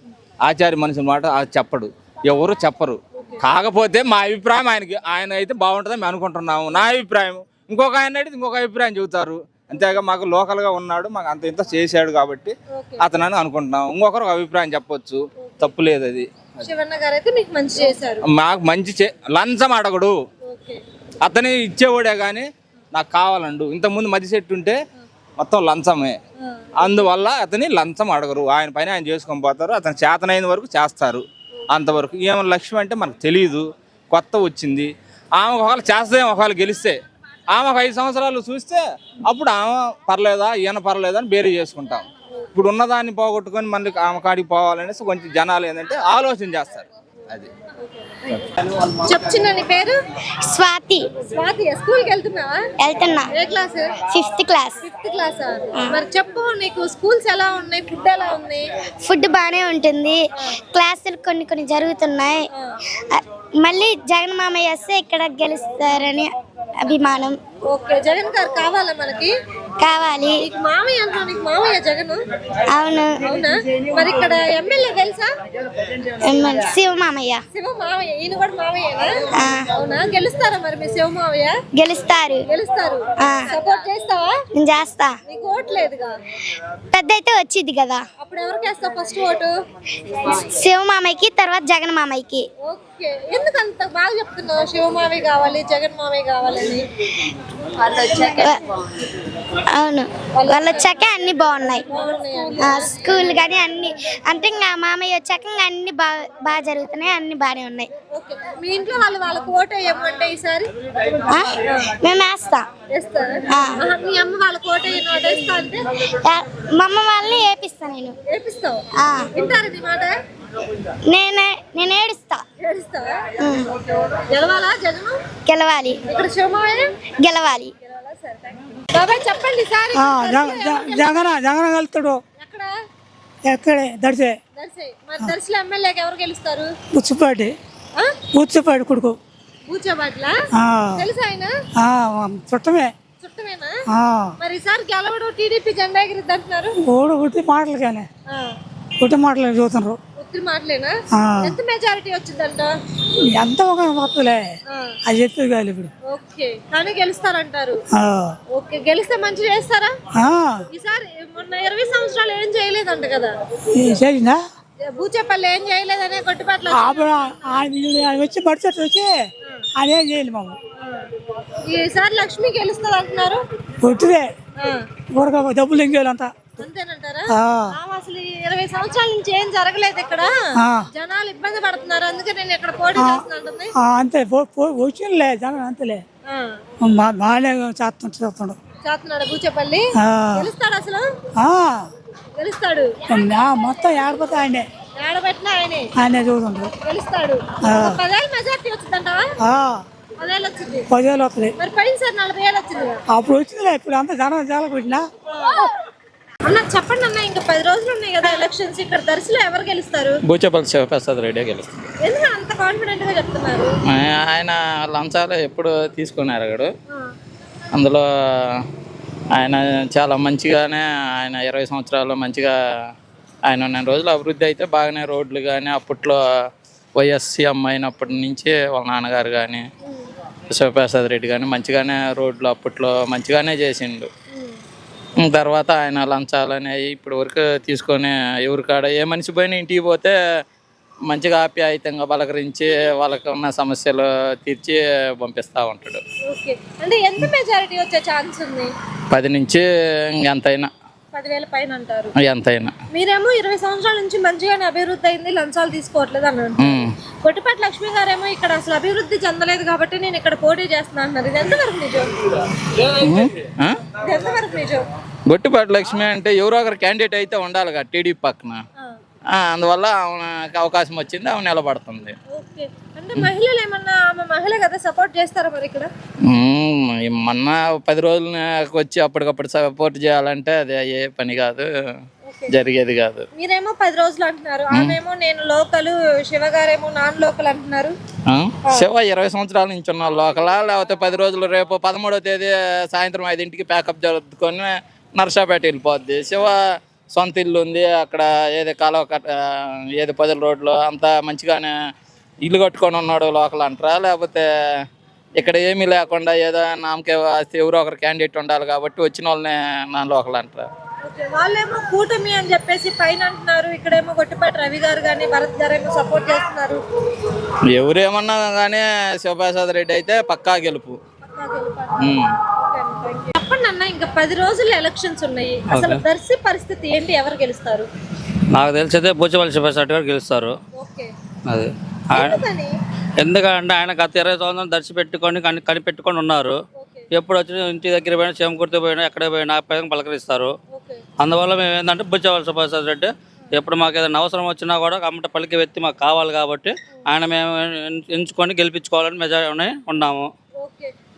ఆచార్య మనిషి మాట చెప్పడు, ఎవరు చెప్పరు. కాకపోతే మా అభిప్రాయం ఆయన అయితే బాగుంటుందని మేము అనుకుంటున్నాము. నా అభిప్రాయం. ఇంకొక ఆయన అడిగితే ఇంకొక అభిప్రాయం చెబుతారు. అంతేగా మాకు లోకల్గా ఉన్నాడు, మాకు అంత ఇంత చేశాడు కాబట్టి అతనని అనుకుంటున్నాం. ఇంకొకరు ఒక అభిప్రాయం చెప్పొచ్చు, తప్పు లేదు. అది శివన్న గారు అయితే మీకు మంచి చేశారు. మాకు మంచి లంచం అడగడు, అతని ఇచ్చేవాడే కానీ నాకు కావాలండు. ఇంతకుముందు మధ్య చెట్టు ఉంటే మొత్తం లంచమే, అందువల్ల అతని లంచం అడగరు. ఆయన పైన ఆయన చేసుకొని పోతారు. అతను చేతనైన వరకు చేస్తారు, అంతవరకు. ఏమైనా లక్ష్యం అంటే మనకు తెలియదు, కొత్త వచ్చింది. ఆమె ఒకవేళ చేస్తే ఒకవేళ గెలిస్తే ఆమె 5 సంవత్సరాలు చూస్తే అప్పుడు ఆమె పర్లేదా ఈయన పర్లేదా అని బేరీ చేసుకుంటాం. ఇప్పుడు ఉన్నదాన్ని పోగొట్టుకొని మళ్ళీ ఆమె కాడికి పోవాలనేసి కొంచెం జనాలు ఏంటంటే ఆలోచన చేస్తారు. అది చెప్తున్నా. నీ పేరు? స్వాతి. స్వాతి. స్కూల్కి వెళ్తున్నావా? వెళ్తున్నా. ఏ క్లాస్? 5th class. 5th క్లాసా? మరి చెప్పు, నీకు స్కూల్స్ ఎలా ఉన్నాయి, ఫుడ్ ఎలా ఉంది? ఫుడ్ బాగానే ఉంటుంది, క్లాసులు కొన్ని జరుగుతున్నాయి. మళ్ళీ జగన్ మామయ్య వస్తే ఇక్కడ గెలుస్తారని అభిమానం. ఓకే, జగన్ గారు కావాలా మనకి? కావాలి. నీకు మామయ్య అంటున్నావు, నీకు మామయ్య జగన్? అవును. అవునా? మరి ఇక్కడ ఎమ్మెల్యే తెలుసా? శివ మామయ్య. శివ మామయ్య. ఈయన కూడా మామయ్యనా? అవునా? గెలుస్తారా మరి మీ శివ మామయ్య? గెలుస్తారు. గెలుస్తారు. సపోర్ట్ చేస్తావా? నేను చేస్తా. నీకు ఓటు లేదుగా. పెద్ద అయితే వచ్చింది కదా. అప్పుడు ఎవరికి వేస్తావు ఫస్ట్ ఓటు? శివ మామయ్యకి, తర్వాత జగన్ మామయ్యకి. ఓకే, ఎందుకు అంత బాగా చెప్తున్నావు శివ మామయ్య కావాలి, జగన్ మామయ్య కావాలని? అవును, వాళ్ళు వచ్చాక అన్ని బాగున్నాయి. స్కూల్ కానీ అన్ని అంటే ఇంకా మామయ్య వచ్చాక ఇంకా అన్ని బాగా జరుగుతున్నాయి, అన్ని బాగానే ఉన్నాయి. మీ ఇంట్లో వాళ్ళకి ఓటు వేయమంటే ఈసారి మేము వేస్తాం. మీ అమ్మ వాళ్ళకి ఓటు వేస్తా అంటే మా అమ్మ వాళ్ళని వేపిస్తా. నేను వేపిస్తావు? వింటారు నీ మాట? నేను ఏడుస్తా. గెలవాలా జగన్? గెలవాలి. ఇక్కడ శివమాయ గెలవాలి. బాబాయ్ చెప్పండి సార్. జగన్ వెళ్తాడు. ఎక్కడ? ఎక్కడే దర్శే. మరి దర్శిలో ఎమ్మెల్యేకి ఎవరు గెలుస్తారు? బుచ్చిపాటి కొడుకు. బూచబాట్ల తెలుసా ఆయన? చుట్టమే. చుట్టమేనా? మరి ఈసారి గెలవడు టీడీపీ జెండా ఎగిరిద్ది అంటున్నారు. ఓడు ఉట్టి మాటలు కానీ ఉట్టి మాటలు చూస్తున్నారు. ఉత్తి మాటలేనా? ఎంత మెజారిటీ వచ్చిందంట? ఎంత ఒక మొత్తలే అది చెప్పేది కాదు ఇప్పుడు. ఓకే, కానీ గెలుస్తారంటారు. ఓకే, గెలిస్తే మంచి చేస్తారా? ఈసారి మొన్న 20 సంవత్సరాలు ఏం చేయలేదంట కదా. చేసిందా? బూచేపల్లి ఏం చేయలేదనే కొట్టుబాట్ల వచ్చి బడ్జెట్ వచ్చి అదేం చేయాలి మాకు. ఈసారి లక్ష్మి గెలుస్తుంది అంటున్నారు. కొట్టుదే ఊరక డబ్బులు ఎంగేయాలంతా. అంతేనంటారా? అసలు 20 సంవత్సరాల నుంచి ఏం జరగలేదు ఇక్కడ, జనాలు ఇబ్బంది పడుతున్నారు, అందుకే నేను ఇక్కడ పోటీ చేస్తున్నాను. అంతే వచ్చిలే జనం అంతలే బాగానే చేస్తున్నాడు బూచేపల్లి. గెలుస్తాడు అసలు? గెలుస్తాడు. మొత్తం ఏడపోతే ఆయనే, ఏడబెట్టినా ఆయనే చూస్తుంటాడు. గెలుస్తాడు. 10,000 మెజార్టీ వచ్చిందంటావా? 10,000 వచ్చింది. 10,000 వస్తుంది. మరి పోయినసారి 40,000 వచ్చింది. అప్పుడు వచ్చిందిలే, ఇప్పుడు అంతా జనం చాలా పెట్టినా. అన్న చెప్పండి అన్న, ఇంకా 10 రోజులు ఉన్నాయి కదా ఎలక్షన్స్. ఇక్కడ దర్శిలో ఎవరు గెలుస్తారు? బూచేపల్లి శివప్రసాద్ రెడ్డి గెలుస్తారు. ఎందుకు అంత కాన్ఫిడెంట్ గా చెప్తున్నారు? ఆయన లంచాలు ఎప్పుడు తీసుకున్నారు అక్కడ, అందులో ఆయన చాలా మంచిగానే, ఆయన 20 సంవత్సరాలు మంచిగా ఆయన ఉన్న రోజులు అభివృద్ధి అయితే బాగానే, రోడ్లు కానీ అప్పట్లో వైఎస్సీఎం అయినప్పటి నుంచి వాళ్ళ నాన్నగారు కానీ శివప్రసాద్ రెడ్డి కానీ మంచిగానే రోడ్లు అప్పట్లో మంచిగానే చేసిండు. తర్వాత ఆయన లంచాలు అనేవి ఇప్పటి వరకు తీసుకొని ఎవరికాడ ఏ మనిషి పోయినా ఇంటికి పోతే మంచిగా ఆప్యాయంగా పలకరించి వాళ్ళకి ఉన్న సమస్యలు తీర్చి పంపిస్తూ ఉంటాడు. అంటే ఎంత మెజారిటీ వచ్చే ఛాన్స్ ఉంది? 10 నుంచి ఎంతైనా 10,000 పైన అంటారు. ఎంతైనా. మీరేమో 20 సంవత్సరాల నుంచి మంచిగానే అభివృద్ధి అయింది, లంచాలు తీసుకోవట్లేదు అన్నారు. కొట్టిపాటి లక్ష్మి గారేమో ఇక్కడ అసలు అభివృద్ధి చెందలేదు కాబట్టి నేను ఇక్కడ పోటీ చేస్తున్నా అన్నారు. ఇది ఎంతవరకు నిజం? ఎంతవరకు నిజం? గొట్టిపాటి లక్ష్మి అంటే ఎవరో ఒకరు క్యాండిడేట్ అయితే ఉండాలి కదా టీడీపీ పక్కన, అందువల్ల ఆమెకు అవకాశం వచ్చింది, ఆమె నిలబడుతుంది. అంటే మహిళలు ఏమన్నా, ఆమె మహిళ కదా, సపోర్ట్ చేస్తారా మరి ఇక్కడ? మొన్న 10 రోజులు వచ్చి అప్పటికప్పుడు సపోర్ట్ చేయాలంటే అది అయ్యే పని కాదు, జరిగేది కాదు. మీరేమో 10 రోజులు అంటున్నారు, ఆమెమో నేను లోకల్, శివ గారేమో నాన్ లోకల్ అంటున్నారు. శివ 20 సంవత్సరాల నుంచి ఉన్న లోకలా, లేకపోతే 10 రోజులు రేపు 13వ తేదీ సాయంత్రం 5ంటికి ప్యాకప్ జరుపుకొని నర్సాపేట వెళ్ళిపోద్ది. శివ సొంత ఇల్లు ఉంది అక్కడ, ఏదో కాలువ ఏదో 10 రోడ్లు అంతా మంచిగానే ఇల్లు కట్టుకొని ఉన్నాడు లోకల్ అంటారా, లేకపోతే ఇక్కడ ఏమీ లేకుండా ఏదో నామకే ఎవరో ఒకరు క్యాండిడేట్ ఉండాలి కాబట్టి వచ్చిన వాళ్ళనే నా లోకల్ అంటారా? వాళ్ళేమో కూటమి అని చెప్పేసి పైన అంటున్నారు, ఇక్కడేమో గొట్టిపాటి రవి గారు కానీ భరత్ గారు ఏమో సపోర్ట్ చేస్తున్నారు. ఎవరేమన్నా కానీ శివప్రసాద్ రెడ్డి అయితే పక్కా గెలుపు. చెప్పండి అన్న, ఇంకా 10 రోజులు ఎలక్షన్స్ ఉన్నాయి, అసలు దర్శి పరిస్థితి ఏంటి, ఎవరు గెలుస్తారు? నాకు తెలిసితే బూచపల్లి శివప్రసాద్ గారు గెలుస్తారు. అది ఎందుకంటే ఆయన గత 20 సంవత్సరాలు దర్శి పెట్టుకొని కనిపెట్టుకొని ఉన్నారు. ఎప్పుడు వచ్చినా ఇంటి దగ్గర పోయినా చేమకుర్తి పోయినా ఎక్కడ పోయినా పలకరిస్తారు. అందువల్ల మేము ఏంటంటే బూచపల్లి శివప్రసాద్ రెడ్డి ఎప్పుడు మాకు ఏదైనా అవసరం వచ్చినా కూడా కమ్మట పలికి వ్యక్తి మాకు కావాలి కాబట్టి ఆయన మేము ఎంచుకొని గెలిపించుకోవాలని మెజారిటీ ఉన్నాము.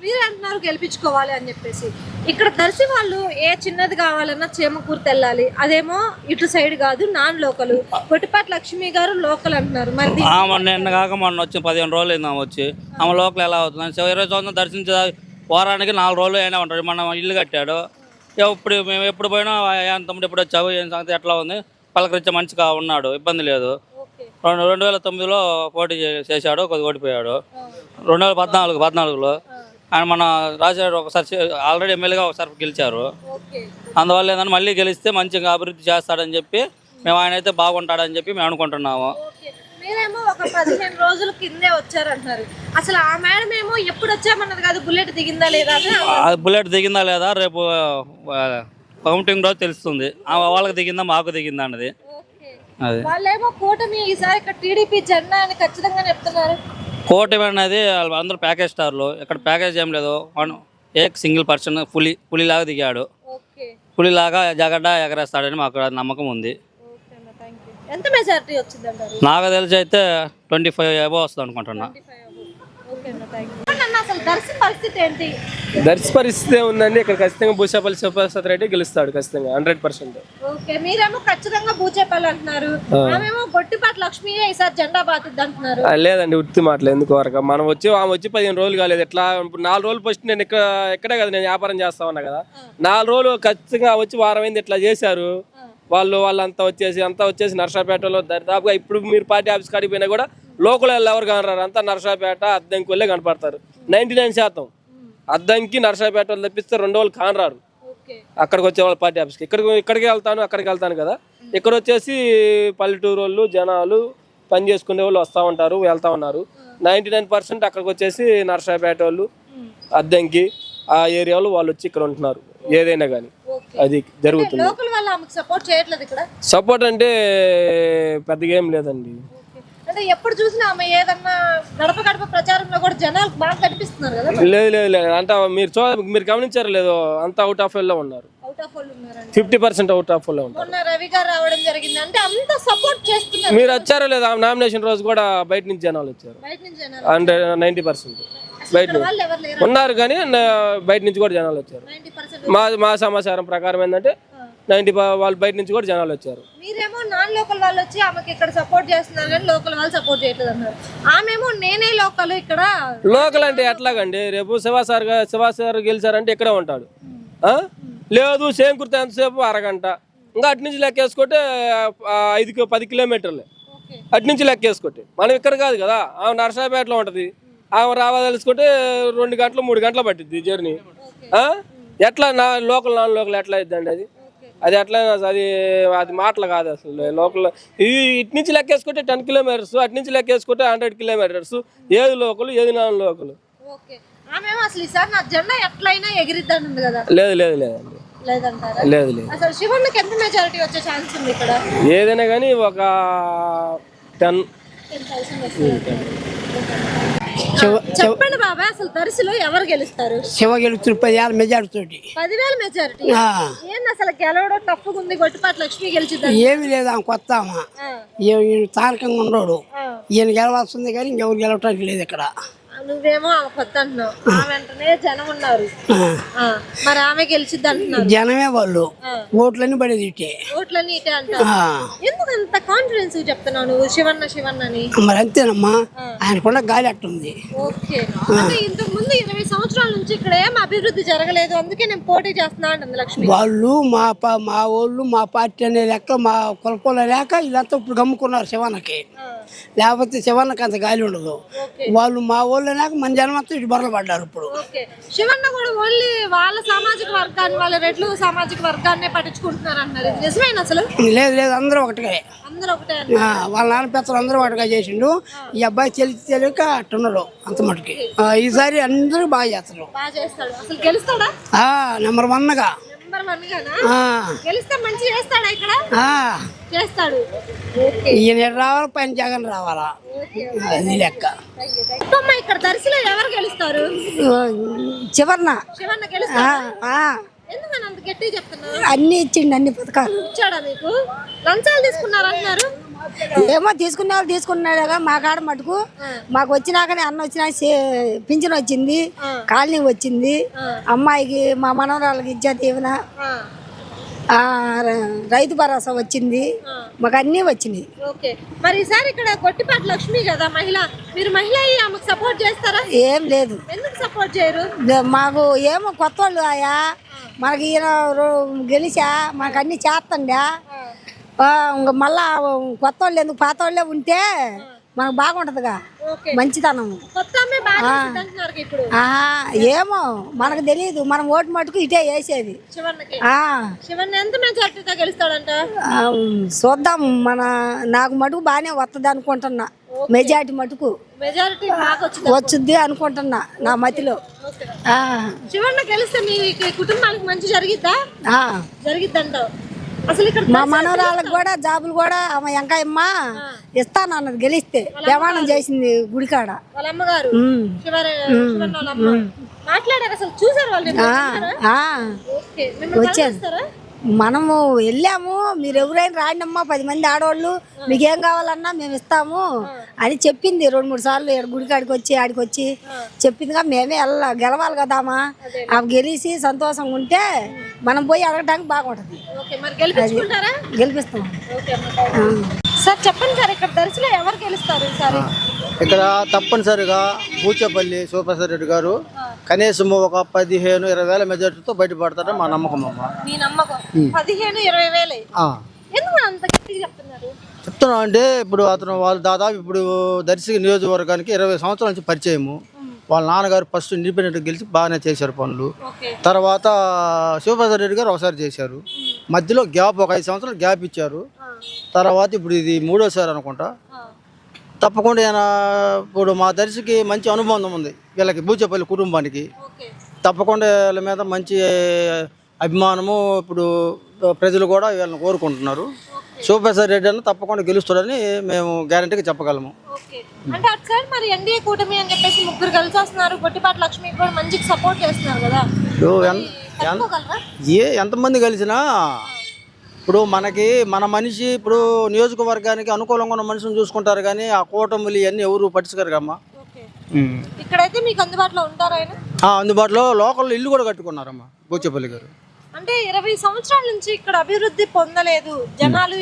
మీరు అంటున్నారు గెలిపించుకోవాలి అని చెప్పేసి, ఇక్కడ దర్శి వాళ్ళు ఏ చిన్నది కావాలన్నా చేమకూర్తి వెళ్ళాలి, అదేమో ఇటు సైడ్ కాదు నాన్ లోకల్. గొట్టిపాటి లక్ష్మి గారు లోకల్ అంటున్నారు. మరి నిన్న కాక మొన్న వచ్చి 15 రోజులు అయింది ఆమె వచ్చి. ఆమె లోకల్ ఎలా అవుతుంది? 20 సంవత్సరం దర్శించే వారానికి 4 రోజులు అయినా ఉంటాడు. మనం ఇల్లు కట్టాడు. ఇప్పుడు మేము ఎప్పుడు పోయినా తమ్ముడు ఎప్పుడు వచ్చావు, ఏం సంగతి ఎట్లా ఉంది, పలకరించే మంచిగా ఉన్నాడు, ఇబ్బంది లేదు. 2009లో పోటీ చేశాడు, కొద్దిగా ఓడిపోయాడు. 2014లో ఆయన మన రాజాడు ఒకసారి ఆల్రెడీ ఎమ్మెల్యేగా ఒకసారి గెలిచారు. అందువల్ల ఏంటంటే మళ్ళీ గెలిస్తే మంచిగా అభివృద్ధి చేస్తాడని చెప్పి మేము, ఆయన అయితే బాగుంటాడని చెప్పి మేము అనుకుంటున్నాము. మీరేమో ఒక 15 రోజుల కిందే వచ్చారంటున్నారు. అసలు ఆ మేడం ఏమో ఎప్పుడు వచ్చామన్నది కాదు, బుల్లెట్ దిగిందా లేదా? బుల్లెట్ దిగిందా లేదా రేపు కౌంటింగ్ రోజు తెలుస్తుంది. వాళ్ళకి దిగిందా మాకు దిగిందా అన్నది. వాళ్ళేమో కూటమి ఈసారి ఇక్కడ టీడీపీ జెండా అని ఖచ్చితంగా చెప్తున్నారు. కూటమి అనేది అందరూ ప్యాకేజ్ స్టార్లు, ఇక్కడ ప్యాకేజ్ ఏం లేదు. సింగిల్ పర్సన్ పులిలాగా దిగాడు, పులిలాగా జగడ్డ ఎగరేస్తాడని మాకు నమ్మకం ఉంది. ఎంత మెజారిటీ వచ్చింది అంటారు? నాకు తెలిసి అయితే 25 అబోవ్ వస్తుంది అనుకుంటున్నా. అసలు దర్శి పరిస్థితి ఏంటి? దర్శి పరిస్థితి ఏముందండి, ఇక్కడ ఖచ్చితంగా బూచపల్లి శివప్రసాద్ రెడ్డి గెలుస్తాడు ఖచ్చితంగా 100%. ఓకే, మీరేమో ఖచ్చితంగా బూచేపల్లి అంటున్నారు, ఆమెమో గొట్టిపాటి లక్ష్మి ఈసారి జెండా బాతిద్ది అంటున్నారు. లేదండి, ఉత్తి మాటలు ఎందుకు వరకు. ఆమె వచ్చి 15 రోజులు కాలేదు. ఎట్లా ఇప్పుడు 4 రోజులు ఫస్ట్ నేను ఇక్కడే కదా నేను వ్యాపారం చేస్తా ఉన్నా కదా, 4 రోజులు ఖచ్చితంగా వచ్చి వారం అయింది ఇట్లా చేశారు. వాళ్ళంతా వచ్చేసి నర్సాపేటలో దాదాపుగా ఇప్పుడు మీరు పార్టీ ఆఫీస్ కాడికి పోయినా కూడా లోకల్ ఎవరు కనరారు, అంతా నర్సాపేట అద్దంకి వాళ్ళే కనపడతారు. 99% అద్దంకి నర్సాపేట వాళ్ళు తప్పిస్తే 2 వాళ్ళు కానరారు అక్కడికి వచ్చే వాళ్ళు పార్టీ ఆఫీస్కి. ఇక్కడికి వెళ్తాను కదా, ఇక్కడ వచ్చేసి పల్లెటూరు వాళ్ళు జనాలు పని చేసుకునే వాళ్ళు వస్తూ ఉంటారు, వెళ్తూ ఉన్నారు. 99% అక్కడికి వచ్చేసి నర్సాపేట వాళ్ళు అద్దంకి ఆ ఏరియాలో వాళ్ళు వచ్చి ఇక్కడ ఉంటున్నారు. ఏదైనా కానీ అది జరుగుతుంది. సపోర్ట్ అంటే పెద్దగా ఏం లేదండి. అంటే ఎప్పుడు చూసినా ఆమె ఏదన్నా గడప గడప ప్రచారంలో కూడా జనాలు బాగా కనిపిస్తున్నారు కదా. లేదు అంటే మీరు గమనించారు లేదో, అంతా అవుట్ ఆఫ్ లో ఉన్నారు. 50% అవుట్ ఆఫ్ లో ఉన్నారు. మొన్న రవి గారు రావడం జరిగింది అంటే అంత సపోర్ట్ చేస్తున్నారు. మీరు వచ్చారో లేదా నామినేషన్ రోజు కూడా బయట నుంచి జనాలు వచ్చారు. 90% బయట ఉన్నారు కానీ బయట నుంచి కూడా జనాలు వచ్చారు. మా సమాచారం ప్రకారం ఏంటంటే 90 వాళ్ళు బయట నుంచి కూడా జనాలు వచ్చారు. మీరేమో నాన్ లోకల్ వాళ్ళు వచ్చి ఆమెకి ఇక్కడ సపోర్ట్ చేస్తున్నారు కానీ లోకల్ వాళ్ళు సపోర్ట్ చేయట్లేదు అన్నారు. ఆమెమో నేనే లోకల్ ఇక్కడ. లోకల్ అంటే ఎట్లాగండి, రేపు శివాసార్ గెలిచారంటే ఇక్కడే ఉంటాడు. లేదు చేమకుర్తి ఎంతసేపు అరగంట, ఇంకా అటు నుంచి లెక్కేసుకుంటే 5-10 కిలోమీటర్లే అటు నుంచి లెక్కేసుకుంటే. మనం ఇక్కడ కాదు కదా, ఆమె నర్సాపేటలో ఉంటుంది. ఆమె రావాదలుచుకుంటే 2 గంటలు 3 గంటలు పట్టిద్ది జర్నీ. ఎట్లా నాన్ లోకల్ ఎట్లా అవుతుందండి? అది ఎట్లా, అది మాటలు కాదు అసలు. లోకల్ ఇటు నుంచి లెక్కేసుకుంటే 10 కిలోమీటర్స్, అటు నుంచి లెక్కేసుకుంటే 100 కిలోమీటర్స్. ఏది లోకల్ ఏది నాన్ లోకల్? లేదు. ఏదైనా కానీ ఒక 10,000. చెప్పండి బాబా, అసలు దర్శిలో ఎవరు గెలుస్తారు? శివ గెలుస్తారు 10,000 మెజారిటీ. 10,000 మెజారిటీ? ఏంది అసలు గెలవడం టఫ్గా ఉంది. గొట్టిపాటి లక్ష్మి గెలిచింది ఏమి లేదు, ఆమె కొత్త స్థానికంగా ఉండడు. ఈయన గెలవాల్సింది కానీ ఇంకెవరు గెలవటానికి లేదు ఇక్కడ. నువ్వేమో ఆమె కొత్త అంటున్నావు, ఆమె వెంటనే జనం ఉన్నారు. మరి ఆమె గెలిచిద్ది అంటున్నారు. జనమే వాళ్ళు ఓట్లన్నీ పడేది ఇటే. ఓట్లన్నీ ఇటే అంటారు. ఎందుకు అంత కాన్ఫిడెన్స్ చెప్తున్నావు నువ్వు శివన్న అని? మరి అంతేనమ్మా, ఆయనకున్న గాలి అట్టుంది. ఓకే, అంటే ఇంతకు ముందు 20 సంవత్సరాల నుంచి ఇక్కడ ఏం అభివృద్ధి జరగలేదు, అందుకే నేను పోటీ చేస్తున్నా అంటుంది లక్ష్మి. వాళ్ళు మా వాళ్ళు మా పార్టీ అనే లెక్క మా కొలకొల లేక వీళ్ళంతా ఇప్పుడు గమ్ముకున్నారు శివన్నకి. లేకపోతే శివన్నకి అంత గాలి ఉండదు. వాళ్ళు మా వాళ్ళు లేక మన జనం అంతా ఇటు బొరలు పడ్డారు ఇప్పుడు. శివన్న కూడా ఓన్లీ వాళ్ళ సామాజిక వర్గాన్ని, వాళ్ళ రెడ్లు సామాజిక వర్గాన్ని పట్టించుకుంటున్నారు అంటున్నారు. నిజమేనా అసలు? లేదు, అందరూ ఒకటిగా. అందరూ ఒకటే. వాళ్ళ నాన్న పెద్దలు అందరూ ఒకటిగా చేసిండు. ఈ అబ్బాయి తెలియక అట్టున్నారు అంత మటుకి. ఈసారి అందరూ బాగా చేస్తారు. బాగా చేస్తాడు. అసలు గెలుస్తాడా? నెంబర్ 1గా. గెలిస్తే మంచి చేస్తాడా? ఇక్కడ చేస్తాడు. ఈయన రావాలా, పైన జగన్ రావాలా, అది లెక్క. ఇక్కడ దర్శిలో ఎవరు గెలుస్తారు? చివరన శివన్న గెలుస్తాడు. ఎందుకని అంత గట్టిగా చెప్తున్నారు? అన్ని ఇచ్చిండు, అన్ని పథకాలు ఇచ్చాడా మీకు? లంచాలు తీసుకున్నారు అంటున్నారు. ఏమో తీసుకునే వాళ్ళు తీసుకున్నాడుగా. మా కాడ మటుకు మాకు వచ్చినాకనే అన్న వచ్చినా పింఛన్ వచ్చింది, కాలనీ వచ్చింది, అమ్మాయికి మా మనవరాళ్ళకి ఇచ్చా దీవెన, రైతు భరోసా వచ్చింది, మాకు అన్నీ వచ్చినాయి. ఓకే, మరి ఈసారి ఇక్కడ గొట్టిపాటి లక్ష్మి కదా మహిళ, మీరు మహిళ ఆమెకు సపోర్ట్ చేస్తారా? ఏం లేదు. ఎందుకు సపోర్ట్ చేయరు? మాకు ఏమో కొత్త వాళ్ళు ఆయా, మనకి ఈయన గెలిచా మాకు అన్ని చేస్తండా. మళ్ళా కొత్త వాళ్ళు ఎందుకు, పాత వాళ్ళే ఉంటే మనకు బాగుంటదిగా, మంచితనం. ఏమో మనకు తెలియదు, మనం ఓటు మటుకు ఇటే వేసేది. చూద్దాం, నాకు మటుకు బాగానే వస్తుంది అనుకుంటున్నా. మెజారిటీ మటుకు వచ్చుద్ది అనుకుంటున్నా నా మతిలో. శివన్న గెలిస్తే మీ కుటుంబానికి మంచి జరిగిద్దా? జరిగిద్దంటావు. అసలు ఇక్కడ మా మనవరాళ్ళకి కూడా జాబులు కూడా ఆమె వెంకాయమ్మ ఇస్తానన్నది గెలిస్తే, ప్రమాణం చేసింది గుడికాడ. వాళ్ళ అమ్మగారు మాట్లాడారు. అసలు చూసారు వాళ్ళు? వచ్చారు. మనము వెళ్ళాము, మీరు ఎవరైనా రాండమ్మా, 10 మంది ఆడవాళ్ళు, మీకేం కావాలన్నా మేము ఇస్తాము అని చెప్పింది 2-3 సార్లు. గుడికాడికి వచ్చి ఆడికి వచ్చి చెప్పిందిగా. మేమే గెలవాలి కదామా, అవి గెలిచి సంతోషంగా ఉంటే మనం పోయి అడగడానికి బాగుంటుంది. గెలిపిస్తాం. సార్ చెప్పండి సార్, ఇక్కడ దర్శిలో ఎవరు గెలుస్తారు ఈసారి? ఇక్కడ తప్పనిసరిగా బూచేపల్లి శివప్రసాద్ రెడ్డి గారు కనీసం ఒక 15-20 వేల మెజార్టీతో బయటపడతారని మా నమ్మకం అమ్మ. మీ నమ్మకం? 15-20 వేలు. ఎందుకు అంత గట్టిగా చెప్తున్నారు? చెప్తున్నాం అంటే ఇప్పుడు అతను వాళ్ళు దాదాపు ఇప్పుడు దర్శి నియోజకవర్గానికి 20 సంవత్సరాల నుంచి పరిచయము. వాళ్ళ నాన్నగారు ఫస్ట్ ఇండిపెండెంట్ గెలిచి బాగానే చేశారు పనులు. తర్వాత శివప్రసాద్ రెడ్డి గారు ఒకసారి చేశారు. మధ్యలో గ్యాప్, ఒక 5 సంవత్సరాలు గ్యాప్ ఇచ్చారు. తర్వాత ఇప్పుడు ఇది 3వ సారి అనుకుంటా. తప్పకుండా ఆయన ఇప్పుడు మా దర్శికి మంచి అనుబంధం ఉంది వీళ్ళకి, బూచేపల్లి కుటుంబానికి. తప్పకుండా వీళ్ళ మీద మంచి అభిమానము ఇప్పుడు ప్రజలు కూడా వీళ్ళని కోరుకుంటున్నారు. శివప్రసాద్ రెడ్డి అన్న తప్పకుండా గెలుస్తాడని మేము గ్యారంటీగా చెప్పగలము. అంటే అటు సైడ్ మరి ఎన్డీఏ కూటమి అని చెప్పేసి 3 కలిసి వస్తున్నారు. గొట్టిపాటి లక్ష్మి కూడా మంచిగా సపోర్ట్ చేస్తున్నారు కదా. ఎంతమంది కలిసినా ఇప్పుడు మనకి మన మనిషి ఇప్పుడు నియోజకవర్గానికి అనుకూలంగా ఉన్న మనిషిని చూసుకుంటారు, కానీ ఆ కూటములు ఇవన్నీ ఎవరు పట్టించుకోరు కమ్మా. ఇక్కడైతే మీకు అందుబాటులో ఉంటారు ఆయన? అందుబాటులో లోకల్ ఇల్లు కూడా కట్టుకున్నారమ్మా బూచేపల్లి గారు. అంటే 20 సంవత్సరాల నుంచి ఇక్కడ అభివృద్ధి పొందలేదు, జనాలు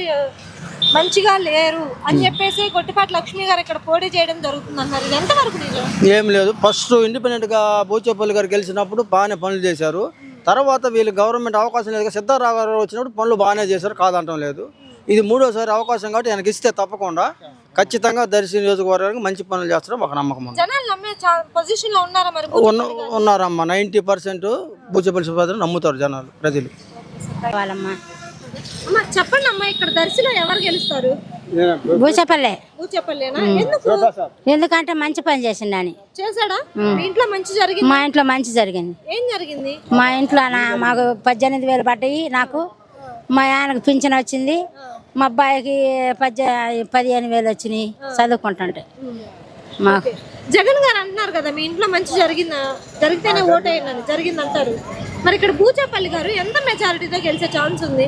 మంచిగా లేరు అని చెప్పేసి గొట్టిపాటి లక్ష్మి గారు ఇక్కడ పోటీ చేయడం జరుగుతుంది అన్నారు. ఇది ఎంతవరకు నిజం? ఏం లేదు, ఫస్ట్ ఇండిపెండెంట్గా బూచేపల్లి గారు గెలిచినప్పుడు బాగానే పనులు చేశారు. తర్వాత వీళ్ళు గవర్నమెంట్ అవకాశం లేదు, సిద్ధారావు గారు వచ్చినప్పుడు పనులు బాగానే చేశారు, కాదంటం లేదు. ఇది 3వ సారి అవకాశం కాబట్టి ఆయనకి ఇస్తే తప్పకుండా ఖచ్చితంగా దర్శి నియోజకవర్గానికి మంచి పనులు చేస్తారని ఒక నమ్మకం ఉంది. ఉన్నారమ్మా, 90% బూచేపల్లి సుభాష్ నమ్ముతారు జనాలు, ప్రజలు. చెప్పండి అమ్మా, ఇక్కడ దర్శిలో ఎవరు గెలుస్తారు? బూచేపల్లి. ఎందుకంటే మంచి పని చేసిండని. చేశాడా? మీ ఇంట్లో మంచి జరిగింది? మా ఇంట్లో మంచి జరిగింది. ఏం జరిగింది? మా ఇంట్లో మాకు 18,000 పడ్డాయి. నాకు మా ఆయనకు పింఛన్ వచ్చింది. మా అబ్బాయికి 15,000 వచ్చినాయి చదువుకుంటుంటే. మాకు జగన్ గారు అంటున్నారు కదా మీ ఇంట్లో మంచి జరిగితేనే ఓటేయండి, జరిగింది అంటారు. మరి ఇక్కడ బూచేపల్లి గారు ఎంత మెజారిటీతో గెలిచే ఛాన్స్ ఉంది?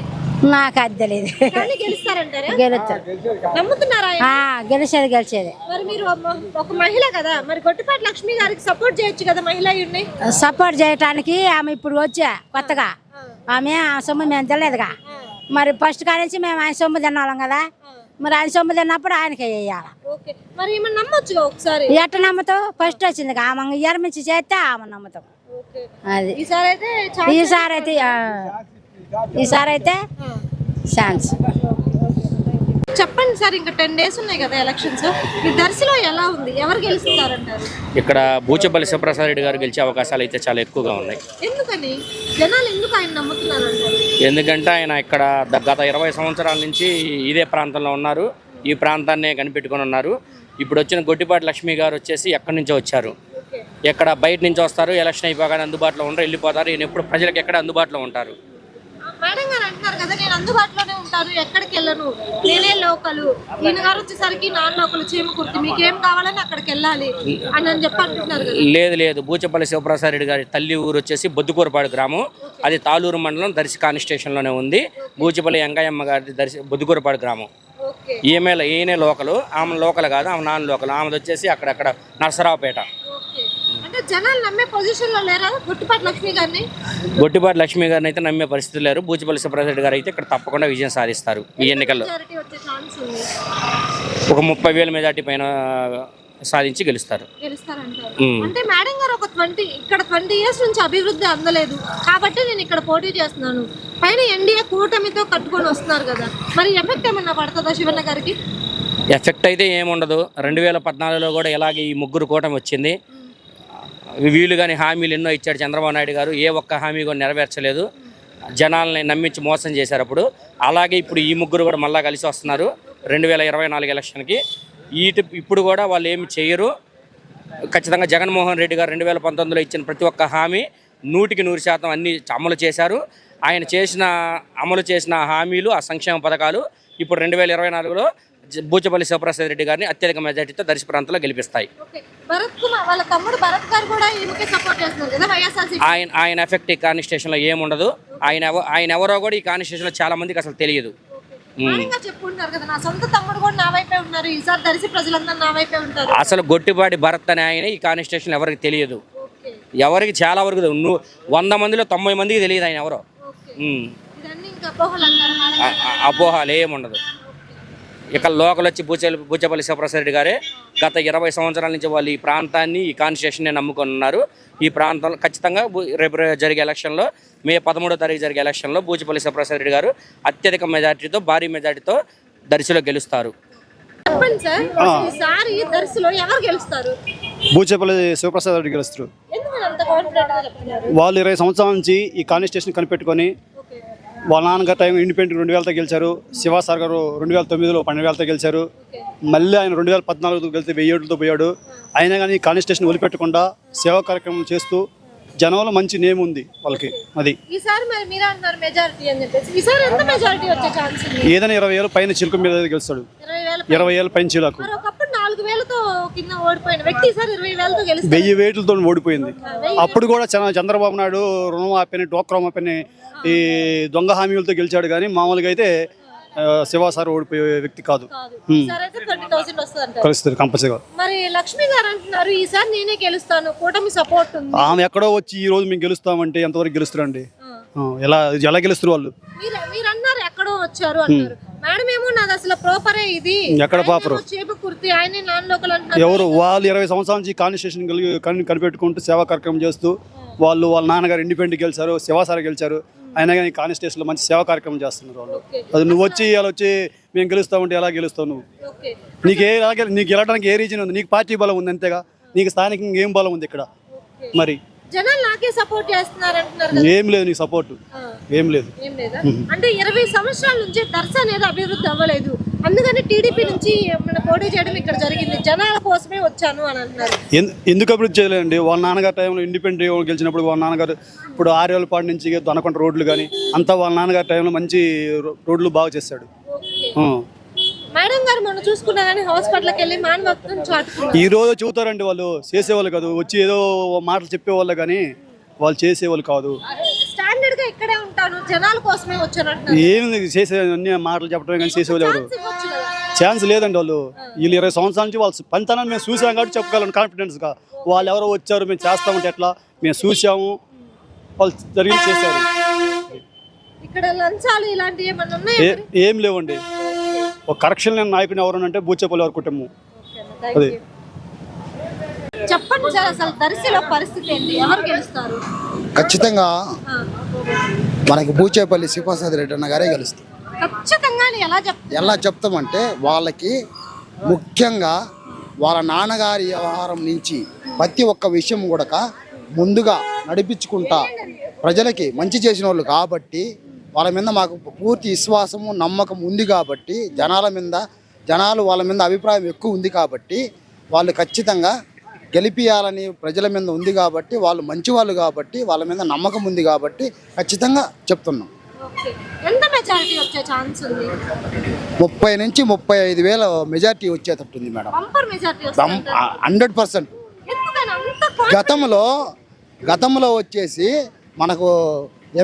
నాకు అది తెలియదు. కానీ గెలుస్తారంటారా? గెలుస్తారు. నమ్ముతున్నారా ఆయన? గెలిచేది మరి మీరు ఒక మహిళ కదా, మరి గొట్టిపాటి లక్ష్మి గారికి సపోర్ట్ చేయొచ్చు కదా, మహిళ ఉన్నాయి. సపోర్ట్ చేయటానికి ఆమె ఇప్పుడు వచ్చా కొత్తగా, ఆమె ఆ సొమ్ము మేము తెలియదుగా. మరి ఫస్ట్ కానించి మేము ఆయన సొమ్ము తిన్నాం కదా, మరి ఆయన సొమ్ము తిన్నప్పుడు ఆయనకే వేయాలి. ఓకే, మరి ఏమన్నా నమ్మొచ్చు ఒకసారి. ఎట్ట నమ్ముతావు? ఫస్ట్ వచ్చింది ఆమె ఎరమించి చేస్తే ఆమె నమ్ముతాం. అది ఈసారి అయితే ఈసారి అయితే ఛాన్స్. చెప్పండి సార్, ఇంకా 10 days ఉన్నాయి కదా ఎలక్షన్స్, ఈ దర్శిలో ఎలా ఉంది, ఎవరు గెలుస్తారంటారు? ఇక్కడ బూచపల్లి శివప్రసాద్ రెడ్డి గారు గెలిచే అవకాశాలు అయితే చాలా ఎక్కువగా ఉన్నాయి. ఎందుకని జనాలు ఎందుకు ఆయన నమ్ముతున్నారు అంటారు? ఎందుకంటే ఆయన ఇక్కడ గత 20 సంవత్సరాల నుంచి ఇదే ప్రాంతంలో ఉన్నారు, ఈ ప్రాంతాన్నే కనిపెట్టుకొని ఉన్నారు. ఇప్పుడు వచ్చిన గొట్టిపాటి లక్ష్మి గారు వచ్చేసి ఎక్కడి నుంచో వచ్చారు, ఎక్కడ బయట నుంచి వస్తారు, ఎలక్షన్ అయిపోగానే అందుబాటులో ఉండరు, వెళ్ళిపోతారు. ఈయన ఎప్పుడు ప్రజలకు ఎక్కడ అందుబాటులో ఉంటారు. మేడం గారు అంటున్నారు కదా, నేను అందుబాటులోనే ఉంటాను, ఎక్కడికి వెళ్ళను, నేనే లోకలు. ఈయన గారు వచ్చేసరికి నాన్ లోకలు చీమకుర్తి, మీకేం కావాలని అక్కడికి వెళ్ళాలి అని చెప్పి అంటున్నారు కదా. లేదు, బూచపల్లి శివప్రసాద్ రెడ్డి గారి తల్లి ఊరు వచ్చేసి బొద్దుకూరపాడు గ్రామం, అది తాలూరు మండలం దర్శి కాన్స్టిట్యూషన్లోనే ఉంది. బూచపల్లి వెంకయ్యమ్మ గారి బొద్దుకూరపాడు గ్రామం. ఈయనే లోకలు, ఆమె లోకల్ కాదు, ఆమె నాన్ లోకల్. ఆమెది వచ్చేసి అక్కడక్కడ నరసరావుపేట. అంటే జనాలు నమ్మే పొజిషన్ లో లేరా గొట్టిపాటి లక్ష్మి గారిని? గొట్టిపాటి లక్ష్మి గారిని అయితే నమ్మే పరిస్థితి లేరు. బూచపల్లి శివప్రసాద్ రెడ్డి గారు అయితే ఇక్కడ తప్పకుండా విజయం సాధిస్తారు ఈ ఎన్నికల్లో. ఒక 30,000 మెజార్టీ పైన సాధించి గెలుస్తారు. అంటే మేడం గారు ఒక 20 years నుంచి అభివృద్ధి అందలేదు కాబట్టి నేను ఇక్కడ పోటీ చేస్తున్నాను, పైన ఎన్డీఏ కూటమితో కట్టుకొని వస్తున్నారు కదా, మరి ఎఫెక్ట్ ఏమన్నా పడుతుందా శివన్న గారికి? ఎఫెక్ట్ అయితే ఏముండదు. 2014లో కూడా ఇలాగే ఈ ముగ్గురు కూటమి వచ్చింది. వీళ్ళు కానీ హామీలు ఎన్నో ఇచ్చాడు చంద్రబాబు నాయుడు గారు, ఏ ఒక్క హామీ కూడా నెరవేర్చలేదు. జనాలని నమ్మించి మోసం చేశారు అప్పుడు. అలాగే ఇప్పుడు ఈ ముగ్గురు కూడా మళ్ళీ కలిసి వస్తున్నారు 2024 ఎలక్షన్కి. ఇప్పుడు కూడా వాళ్ళు ఏమి చేయరు. ఖచ్చితంగా జగన్మోహన్ రెడ్డి గారు 2019లో ఇచ్చిన ప్రతి ఒక్క హామీ 100% అన్ని అమలు చేశారు. ఆయన అమలు చేసిన హామీలు, ఆ సంక్షేమ పథకాలు ఇప్పుడు 2024లో బూచపల్లి శివప్రసాద్ రెడ్డి గారిని అత్యధిక మెజార్టీతో దర్శి ప్రాంతంలో గెలిపిస్తాయి. ఆయన ఎఫెక్ట్ ఈ కాన్స్టిట్యూషన్లో ఏముండదు. ఆయన ఎవరో కూడా ఈ కాన్స్టిట్యూషన్లో చాలా మందికి అసలు తెలియదు. అసలు గొట్టిపాటి భరత్ అనే ఆయన ఈ కాన్స్టిట్యూషన్ ఎవరికి తెలియదు. ఎవరికి చాలా వరకు 100 మందిలో 90 మందికి తెలియదు ఆయన ఎవరో. అపోహాలు ఏముండదు. ఇక లోకల్ వచ్చి బూచపల్లి శివప్రసాద్ రెడ్డి గారే గత 20 సంవత్సరాల నుంచి వాళ్ళు ఈ ప్రాంతాన్ని, ఈ కాన్స్టిట్యూషన్ని నమ్ముకొని ఉన్నారు. ఈ ప్రాంతంలో ఖచ్చితంగా రేపు జరిగే ఎలక్షన్లో, మే 13వ తారీఖు జరిగే ఎలక్షన్లో బూచపల్లి శివప్రసాద్ రెడ్డి గారు అత్యధిక మెజార్టీతో, భారీ మెజార్టీతో దర్శిలో గెలుస్తారు. బూచపల్లి శివప్రసాద్ రెడ్డి గెలుస్తారు. వాళ్ళు 20 సంవత్సరాల నుంచి ఈ కాన్స్టిట్యూషన్ కనిపెట్టుకొని, వాళ్ళ నాన్నగారు టైం ఇండిపెండెంట్ 2000తో గెలిచారు. శివ సార్ గారు 2009లో 12,000తో గెలిచారు. మళ్ళీ ఆయన 2014తో గెలిస్తే 1000తో పోయాడు. అయినా కానీ కాన్స్టిట్యూషన్ వదిలిపెట్టకుండా సేవా కార్యక్రమం చేస్తూ జనంలో మంచి నేమ్ ఉంది వాళ్ళకి. అది ఏదైనా 20,000 పైన చిలుక మీద గెలుస్తాడు. 20,000 పైన చిలుకు 1000 వేట్లతో ఓడిపోయింది. అప్పుడు కూడా చంద్రబాబు నాయుడు రుణం ఆపని, డోక్రా ఆపని, ఈ దొంగ హామీలతో గెలిచాడు. కానీ మామూలుగా అయితే శివ సార్ ఓడిపోయే వ్యక్తి కాదు. కలుస్తుంది కంపల్సరీగా. మరి లక్ష్మి గారు అంటున్నారు ఈసారి నేనే గెలుస్తాను, కూటమి సపోర్ట్ ఉంది. ఆమె ఎక్కడో వచ్చి ఈ రోజు మేము గెలుస్తామంటే ఎంతవరకు గెలుస్తారండి? ఎలా గెలుస్తారు వాళ్ళు? మీరు అన్నారు ఎక్కడో వచ్చారు అన్నారు. మేడం ఏమో నాది అసలు ప్రాపరే ఇది. ఎక్కడ ప్రాపర్? చేపకుర్తి, ఆయనే నాన్ లోకల్ అంటున్నారు. ఎవరు వాళ్ళు 20 సంవత్సరాల నుంచి కాన్స్టిట్యూషన్ కనిపెట్టుకుంటూ సేవా కార్యక్రమం చేస్తూ వాళ్ళ నాన్నగారు ఇండిపెండెంట్ గెలిచారు, శివ సార్ గెలిచారు. అయినా కానీ కాన్స్టిట్యూషన్లో మంచి సేవా కార్యక్రమం చేస్తున్నారు వాళ్ళు. అది నువ్వు వచ్చి అలా వచ్చి మేము గెలుస్తామంటే ఎలా గెలుస్తావు నువ్వు? నీకు గెలవడానికి ఏ రీజన్ ఉంది? నీకు పార్టీ బలం ఉంది అంతేగా, నీకు స్థానికంగా ఏం బలం ఉంది ఇక్కడ? మరి జనాలు నాకే సపోర్ట్ చేస్తున్నారు అంటున్నారు. ఏం లేదు నీకు సపోర్ట్, ఏం లేదు. అంటే 20 సంవత్సరాల నుంచి దర్శ అనేది అభివృద్ధి అవ్వలేదు, అందుకని టీడీపీ నుంచి పోటీ చేయడం ఇక్కడ జరిగింది, జనాల కోసమే వచ్చాను అని అంటున్నారు. ఎందుకు అభివృద్ధి చేయలేదండి? వాళ్ళ నాన్నగారు టైంలో ఇండిపెండెంట్ గెలిచినప్పుడు వాళ్ళ నాన్నగారు ఇప్పుడు 6 ఏళ్ళ పాటు నుంచి దొనకొండ రోడ్లు కానీ అంతా వాళ్ళ నాన్నగారి టైంలో మంచి రోడ్లు బాగా చేశాడు. మేడం గారు మనం చూసుకున్నా కానీ హాస్పిటల్కి వెళ్ళి మానవత్వం చాటుకున్నారు. ఈ రోజు చూతారండి, వాళ్ళు చేసేవాళ్ళు కాదు, వచ్చి ఏదో మాటలు చెప్పేవాళ్ళు కానీ వాళ్ళు చేసేవాళ్ళు కాదు. స్టాండర్డ్ గా ఇంకా ఇక్కడే ఉంటాను జనాల కోసమే వచ్చానంటున్నారు. ఏమి చేసే అన్ని మాటలు చెప్పడమే కానీ చేసేవాళ్ళు ఎవరు ఇవ్వచ్చు కదా. ఛాన్స్ లేదండి. వాళ్ళు 20 సంవత్సరాల నుంచి వాళ్ళు పనితనాన్ని మేము చూసాం కాబట్టి చెప్పగలను కాన్ఫిడెన్స్గా. వాళ్ళు ఎవరో వచ్చారు మేము చేస్తామంటే ఎట్లా, మేము చూసాము వాళ్ళు జరిగింది చేశారు. ఇక్కడ లంచాలు ఇలాంటివి ఏమన్నా ఉన్నాయా? ఏం లేవండి. ఒక కరెక్షన్ లేని నాయకుని ఎవరు అంటే బూచేపల్లి వారి కుటుంబం. అదే చెప్పండి సార్, అసలు దర్శిలో పరిస్థితి ఏంటి? ఎవరు గెలుస్తారు? ఖచ్చితంగా మనకి బూచేపల్లి శివప్రసాద్ రెడ్డి అన్న గారే గెలుస్తారు. ఖచ్చితంగా ఎలా చెప్తామంటే వాళ్ళకి ముఖ్యంగా వాళ్ళ నాన్నగారి వ్యవహారం నుంచి ప్రతి ఒక్క విషయం కూడా ముందుగా నడిపించుకుంటా ప్రజలకి మంచి చేసిన వాళ్ళు కాబట్టి వాళ్ళ మీద మాకు పూర్తి విశ్వాసము నమ్మకం ఉంది కాబట్టి జనాలు వాళ్ళ మీద అభిప్రాయం ఎక్కువ ఉంది కాబట్టి వాళ్ళు ఖచ్చితంగా గెలిపియాలని ప్రజల మీద ఉంది కాబట్టి వాళ్ళు మంచి వాళ్ళు కాబట్టి వాళ్ళ మీద నమ్మకం ఉంది కాబట్టి ఖచ్చితంగా చెప్తున్నాం. ఎంత మెజారిటీ వచ్చే ఛాన్స్ ఉంది? 30 నుంచి 35,000 మెజారిటీ వచ్చేటట్టుంది మేడం. 100%. గతంలో వచ్చేసి మనకు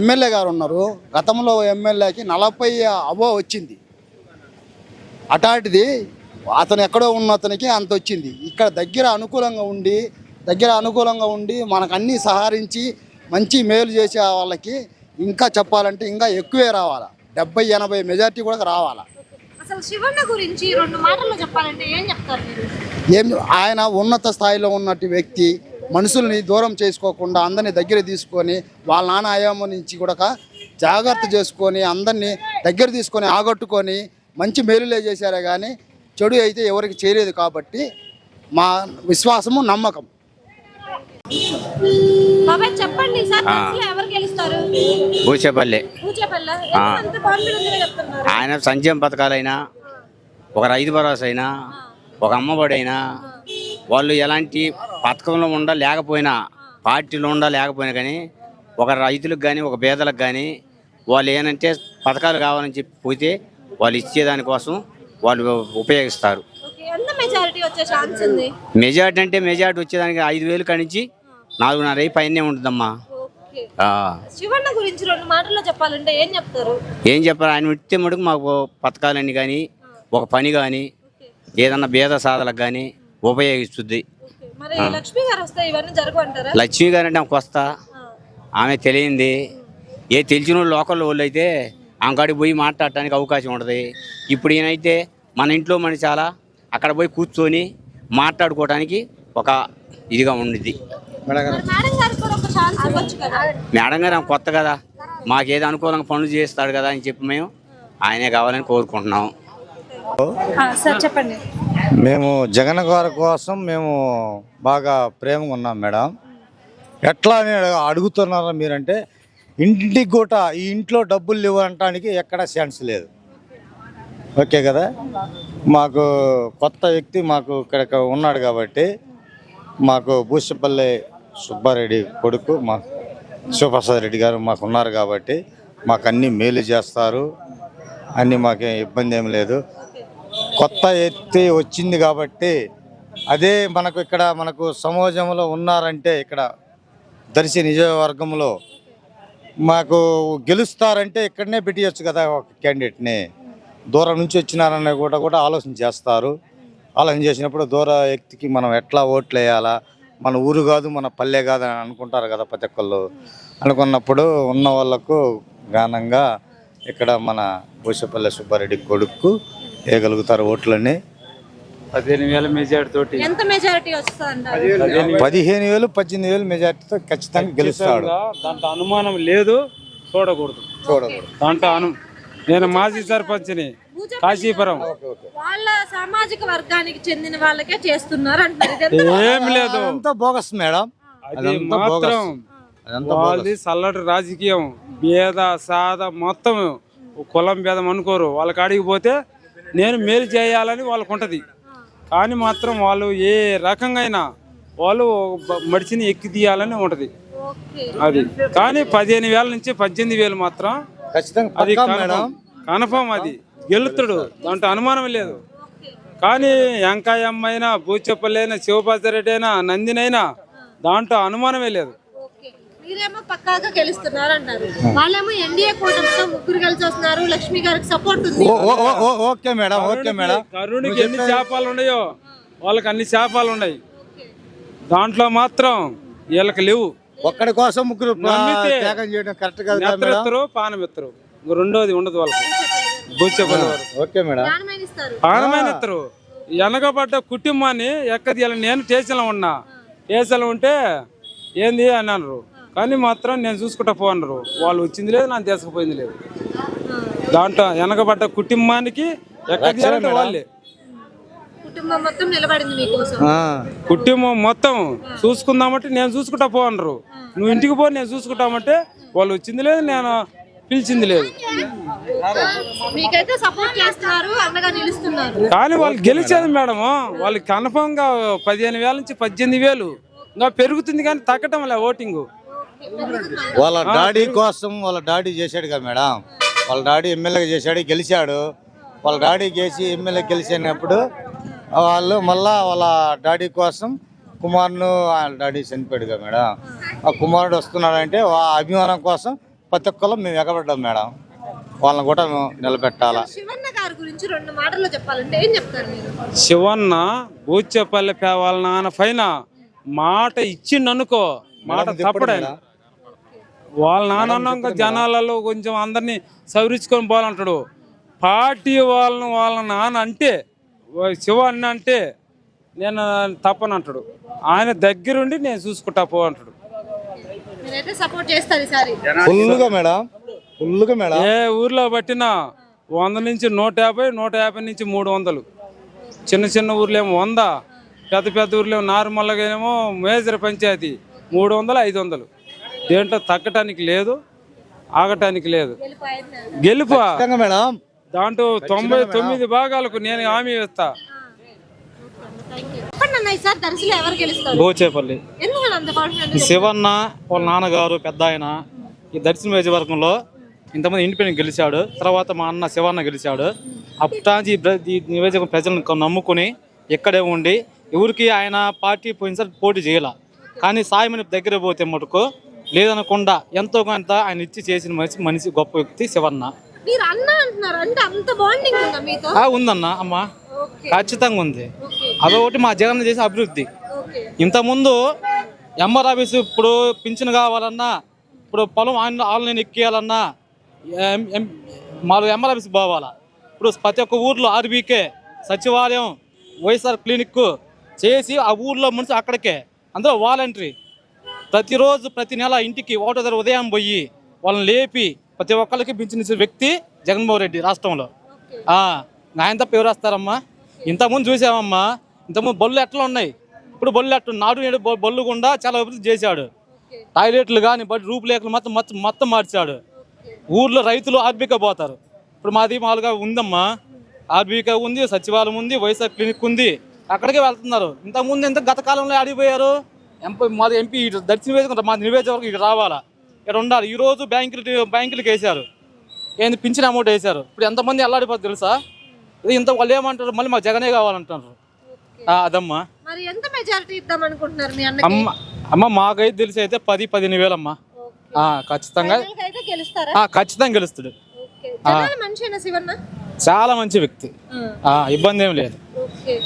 ఎమ్మెల్యే గారు ఉన్నారు. గతంలో ఎమ్మెల్యేకి 40 అబో వచ్చింది. అటాటిది అతను ఎక్కడో ఉన్న అతనికి అంత వచ్చింది. ఇక్కడ దగ్గర అనుకూలంగా ఉండి మనకు అన్నీ సహకరించి మంచి మేలు చేసే వాళ్ళకి ఇంకా చెప్పాలంటే ఇంకా ఎక్కువే రావాలా. 70-80 మెజారిటీ కూడా రావాలా. అసలు శివన్న గురించి 2 మాటల్లో చెప్పాలంటే ఏం చెప్తారు మీరు? ఆయన ఉన్నత స్థాయిలో ఉన్నట్టు వ్యక్తి, మనుషుల్ని దూరం చేసుకోకుండా అందరినీ దగ్గర తీసుకొని వాళ్ళ నాన్న హయాము నుంచి కూడా జాగ్రత్త చేసుకొని అందరినీ దగ్గర తీసుకొని ఆగట్టుకొని మంచి మేలులే చేశారే కానీ చెడు అయితే ఎవరికి చేయలేదు కాబట్టి మా విశ్వాసము నమ్మకం. బాబాయ్ చెప్పండి సార్, దర్శిలో ఎవరు గెలుస్తారు? బూచేపల్లి. బూచేపల్లి. ఎంత కాన్ఫిడెంట్ గా చెప్తున్నారు? ఆయన సంక్షేమ పథకాలైనా, ఒక రైతు భరోసా అయినా, ఒక అమ్మఒడి అయినా, వాళ్ళు ఎలాంటి పథకంలో లేకపోయినా పార్టీలో లేకపోయినా కానీ ఒక రైతులకు కానీ ఒక పేదలకు కానీ వాళ్ళు ఏంటంటే పథకాలు కావాలని చెప్పి పోతే వాళ్ళు ఇచ్చేదానికోసం వాళ్ళు ఉపయోగిస్తారు. ఎంత మెజారిటీ వచ్చే ఛాన్స్ ఉంది? మెజారిటీ అంటే మెజారిటీ వచ్చేదానికి 5,000 కానించి 4,500 పైనే ఉంటుందమ్మా. శివన్న గురించి 2 మాటల్లో చెప్పాలంటే ఏం చెప్తారు? ఏం చెప్పారు? ఆయన ఇస్తే మటుకు మాకు పథకాలన్నీ కానీ ఒక పని కానీ ఏదన్నా భేద సాధలకు కానీ ఉపయోగిస్తుంది. మరి లక్ష్మి గారు వస్తే ఇవన్నీ జరుగు అంటారా? లక్ష్మి గారు అంటే ఆమెకు వస్తా, ఆమె తెలియంది. తెలిసిన వాళ్ళు లోకల్ వాళ్ళు అయితే ఆమె కాడికి పోయి మాట్లాడటానికి అవకాశం ఉంటుంది. ఇప్పుడు ఈయనైతే మన ఇంట్లో చాలా అక్కడ పోయి కూర్చొని మాట్లాడుకోవడానికి ఒక ఇదిగా ఉండిద్ది. మేడం గారు ఆమె కొత్త కదా, మాకేదో అనుకూలంగా పనులు చేస్తాడు కదా అని చెప్పి మేము ఆయనే కావాలని కోరుకుంటున్నాం. చెప్పండి. మేము జగన్ గారి కోసం మేము బాగా ప్రేమగా ఉన్నాం మేడం. ఎట్లా అని అడుగుతున్నారా మీరంటే ఇంటికి కూడా ఈ ఇంట్లో డబ్బులు ఇవ్వడానికి ఎక్కడ ఛాన్స్ లేదు. ఓకే కదా, మాకు కొత్త వ్యక్తి మాకు ఇక్కడ ఉన్నాడు కాబట్టి మాకు బూచేపల్లి సుబ్బారెడ్డి కొడుకు మా శివప్రసాద్ రెడ్డి గారు మాకు ఉన్నారు కాబట్టి మాకు అన్నీ మేలు చేస్తారు. అన్నీ మాకేం ఇబ్బంది ఏం లేదు. కొత్త వ్యక్తి వచ్చింది కాబట్టి అదే మనకు సమాజంలో ఉన్నారంటే ఇక్కడ దర్శి నియోజకవర్గంలో మాకు గెలుస్తారంటే ఇక్కడనే పెట్టియచ్చు కదా ఒక క్యాండిడేట్ని. దూరం నుంచి వచ్చినారని కూడా ఆలోచన చేస్తారు. ఆలోచన చేసినప్పుడు దూర వ్యక్తికి మనం ఎట్లా ఓట్లు వేయాలా, మన ఊరు కాదు మన పల్లె కాదు అని అనుకుంటారు కదా ప్రతి ఒక్కళ్ళు. అనుకున్నప్పుడు ఉన్న వాళ్ళకు ఘనంగా ఇక్కడ మన బూచేపల్లి సుబ్బారెడ్డి కొడుకు వేయగలుగుతారు ఓట్లని. 15,000 మెజార్టీ తోటి. ఎంత మెజారిటీ వస్తుందంట? 15,000 18,000 మెజార్టీతో ఖచ్చితంగా గెలుస్తాడు. దాంట్లో అనుమానం లేదు, చూడకూడదు. దాంట్లో నేను మాజీ సర్పంచ్ని కాశీపురం. వాళ్ళ సామాజిక వర్గానికి చెందిన వాళ్ళకే చేస్తున్నారు అంటారు. ఏం లేదు, అంతా బోగస్ మేడం. అది మాత్రం వాళ్ళది చల్లటి రాజకీయం. భేద సాద మొత్తం కులం భేదం అనుకోరు. వాళ్ళ కాడికి పోతే నేను మేలు చేయాలని వాళ్ళకు ఉంటుంది. కానీ మాత్రం వాళ్ళు ఏ రకంగా అయినా వాళ్ళు మడిచిని ఎక్కి తీయాలని ఉంటుంది అది. కానీ 15,000 నుంచి 18,000 మాత్రం అది కన్ఫర్మ్. అది గెలుతాడు, దాంట్లో అనుమానం లేదు. కానీ వెంకాయమ్మ అయినా, బూచేపల్లి అయినా, శివప్రసాద్ రెడ్డి అయినా, నందినైనా దాంట్లో అనుమానమే లేదు. మీరేమో పక్కాగా గెలుస్తున్నారు అంటారు, వాళ్ళేమో ఎన్డీఏ కూటమితో ముగ్గురు కలిసి వస్తున్నారు, లక్ష్మి గారికి సపోర్ట్ ఉంది. Okay madam, okay madam. కరుణికి ఎన్ని శాపాలు ఉన్నాయో వాళ్ళకి అన్ని శాపాలు ఉన్నాయి, దాంట్లో మాత్రం వీళ్ళకి లేవు. ఒక్కడి కోసం ముగ్గురు త్యాగం చేయడం కరెక్ట్ కాదు కదా మేడం. నెత్రెత్తరు పానమెత్తరు, రెండోది ఉండదు వాళ్ళకి. బూచేపల్లి వారు ఓకే మేడం. ప్రాణమైన ఇస్తారు. వెనకబడ్డ కుటుంబాన్ని ఎక్కది నేను స్టేషన్లో ఉన్నా, స్టేషన్లో ఉంటే ఏంది అని అన్నారు, కానీ మాత్రం నేను చూసుకుంటా పో అన్నారు. వాళ్ళు వచ్చింది లేదు, నాకు తీసుకుపోయింది లేదు. దాంట్లో వెనకబడ్డ కుటుంబానికి ఎక్కది వాళ్ళే. కుటుంబం మొత్తం నిలబడింది మీకోసం. కుటుంబం మొత్తం చూసుకుందామంటే నేను చూసుకుంటా పో అన్నారు. నువ్వు ఇంటికి పో నేను చూసుకుంటామంటే వాళ్ళు వచ్చింది లేదు, నేను పిలిచింది లేదు. మీకైతే సపోర్ట్ చేస్తున్నారు, అండగా నిలుస్తున్నారు. కానీ వాళ్ళు గెలిచేది మేడం, వాళ్ళకి కన్ఫర్మ్ గా 15,000 నుంచి 18,000 ఇంకా పెరుగుతుంది, కానీ తగ్గటం లే ఓటింగ్. వాళ్ళ డాడీ కోసం వాళ్ళ డాడీ చేశాడు కదా మేడం. వాళ్ళ డాడీ ఎమ్మెల్యేగా చేశాడు, గెలిచాడు. వాళ్ళ డాడీ గెలిచి ఎమ్మెల్యే గెలిచినప్పుడు వాళ్ళు మళ్ళా వాళ్ళ డాడీ కోసం కుమారును, వాళ్ళ డాడీ చనిపోయాడు కదా మేడం. ఆ కుమారుడు వస్తున్నాడంటే ఆ అభిమానం కోసం ప్రతి ఒక్కరు మేము ఎగబడ్డాం మేడం. వాళ్ళని కూడా నిలబెట్టాలా. శివన్న గారి గురించి 2 మాటల్లో చెప్పాలంటే ఏం చెప్తారు మీరు? శివన్న బూచేపల్లి వాళ్ళ నాన్న పైన మాట ఇచ్చిండనుకో, మాట తప్పడాయన. వాళ్ళ నాన్న జనాలలో కొంచెం అందరినీ సవరించుకొని పోవాలంటాడు. పార్టీ వాళ్ళ నాన్న అంటే శివ అన్న అంటే నేను తప్పనంటాడు. ఆయన దగ్గరుండి నేను చూసుకుంటా పో అంటాడు. మీరైతే సపోర్ట్ చేస్తారు ఈసారి? ఫుల్గా మేడం, ఫుల్గా మేడం. ఏ ఊర్లో పట్టినా 100 నుంచి 150, 150 నుంచి 300. చిన్న చిన్న ఊర్లేమో 100, పెద్ద పెద్ద ఊర్లేమో నార్మల్గా ఏమో మేజర్ పంచాయతీ 300, 500. దేంట్లో తగ్గటానికి లేదు, ఆగటానికి లేదు. గెలుపా మేడం. దాంట్లో 99 భాగాలకు నేను హామీ ఇస్తా. బోచేపల్లి శివన్న వాళ్ళ నాన్నగారు పెద్ద ఆయన ఈ దర్శన నియోజకవర్గంలో ఇంతమంది ఇండిపెండెంట్ గెలిచాడు. తర్వాత మా అన్న శివన్న గెలిచాడు. అప్పటాంచి ఈ నియోజకవర్గం ప్రజలను నమ్ముకుని ఇక్కడే ఉండి ఎవరికి ఆయన పార్టీ పోయినసారి పోటీ చేయాల, కానీ సాయమని దగ్గర పోతే మటుకు లేదనకుండా ఎంతో కొంత ఆయన ఇచ్చి చేసిన మనిషి గొప్ప వ్యక్తి శివన్న. ఉందన్న అమ్మ, ఖచ్చితంగా ఉంది. అదొకటి మా జగన్ చేసే అభివృద్ధి. ఇంతకుముందు ఎంఆర్ ఆఫీసు ఇప్పుడు పింఛను కావాలన్నా, ఇప్పుడు పొలం ఆన్లైన్ ఎక్కియాలన్నా మాకు ఎంఆర్ ఆఫీస్ పోవాలా. ఇప్పుడు ప్రతి ఒక్క ఊర్లో ఆర్బీకే, సచివాలయం, వైఎస్ఆర్ క్లినిక్ చేసి ఆ ఊర్లో మనిషి అక్కడికే అందులో వాలంటరీ ప్రతిరోజు ప్రతి నెల ఇంటికి 1వ తేదీ ఉదయం పోయి వాళ్ళని లేపి ప్రతి ఒక్కరికి పింఛన్ ఇచ్చే వ్యక్తి జగన్మోహన్ రెడ్డి రాష్ట్రంలో. ఆయన తప్ప ఎవరు వస్తారమ్మా? ఇంతకుముందు చూసామమ్మా, ఇంతకుముందు బళ్ళు ఎట్లా ఉన్నాయి, ఇప్పుడు బళ్ళు ఎట్లా నాడు నేడు బళ్ళు కూడా చాలా అభివృద్ధి చేశాడు. టాయిలెట్లు కానీ రూపురేఖలు మొత్తం మార్చాడు. ఊర్లో రైతులు ఆర్బీకే పోతారు. ఇప్పుడు మాది మామూలుగా ఉందమ్మా, ఆర్బీకే ఉంది, సచివాలయం ఉంది, వైఎస్ఆర్ క్లినిక్ ఉంది, అక్కడికే వెళ్తున్నారు. ఇంతకుముందు గత కాలంలో అడిగిపోయారు. మాది ఎంపీ దర్శన నియోజకవర్గం, మా నియోజకవర్గం ఇక్కడ రావాలా, ఇక్కడ ఉండాలి. ఈరోజు బ్యాంకులకు వేశారు, ఏంది పింఛన్ అమౌంట్ వేశారు. ఇప్పుడు ఎంతమంది అల్లాడిపోతుంది తెలుసా? ఇది ఇంత వాళ్ళు ఏమంటారు, మళ్ళీ మాకు జగనే కావాలంటారు. అదమ్మా. అమ్మ మాకైతే తెలిసి అయితే 10-15 వేలు అమ్మా. ఖచ్చితంగా గెలుస్తాడు. చాలా మంచి వ్యక్తి, ఇబ్బంది ఏం లేదు.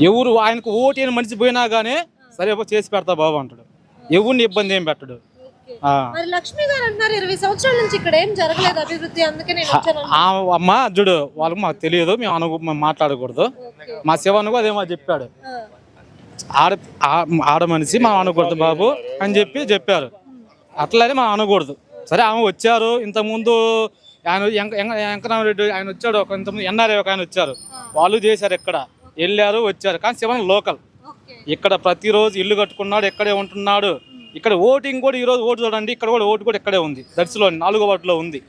ఎవరు ఆయనకు ఓటు అయిన మనిషి పోయినా గానీ సరే చేసి పెడతా బాబు అంటాడు. ఎవరిని ఇబ్బంది ఏం పెట్టడు. లక్ష్మి గారు అంటారు 20 సంవత్సరాల నుంచి ఇక్కడ ఏం జరగలేదు అభివృద్ధి, అందుకే అమ్మా చూడు, వాళ్ళకి మాకు తెలియదు, మేము మాట్లాడకూడదు. మా శివను అదేమో చెప్పాడు, ఆడ మనిషి మనం అనకూడదు బాబు అని చెప్పారు. అట్లనే మనం అనకూడదు. సరే ఆమె వచ్చారు, ఇంతకుముందు ఆయన వెంకటరామరెడ్డి ఆయన వచ్చాడు, ఇంతకుముందు ఎన్ఆర్ఐ ఒక ఆయన వచ్చారు, వాళ్ళు చేశారు, ఇక్కడ వెళ్ళారు వచ్చారు. కానీ శివన్ లోకల్, ఇక్కడ ప్రతిరోజు ఇల్లు కట్టుకున్నాడు, ఇక్కడే ఉంటున్నాడు. ఇక్కడ ఓటింగ్ కూడా ఈరోజు ఓటు చూడండి, ఇక్కడ కూడా ఓటు కూడా ఇక్కడే ఉంది, దర్శిలో 4వ వార్డులో ఉంది.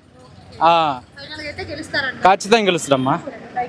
ఖచ్చితంగా గెలుస్తాడమ్మా.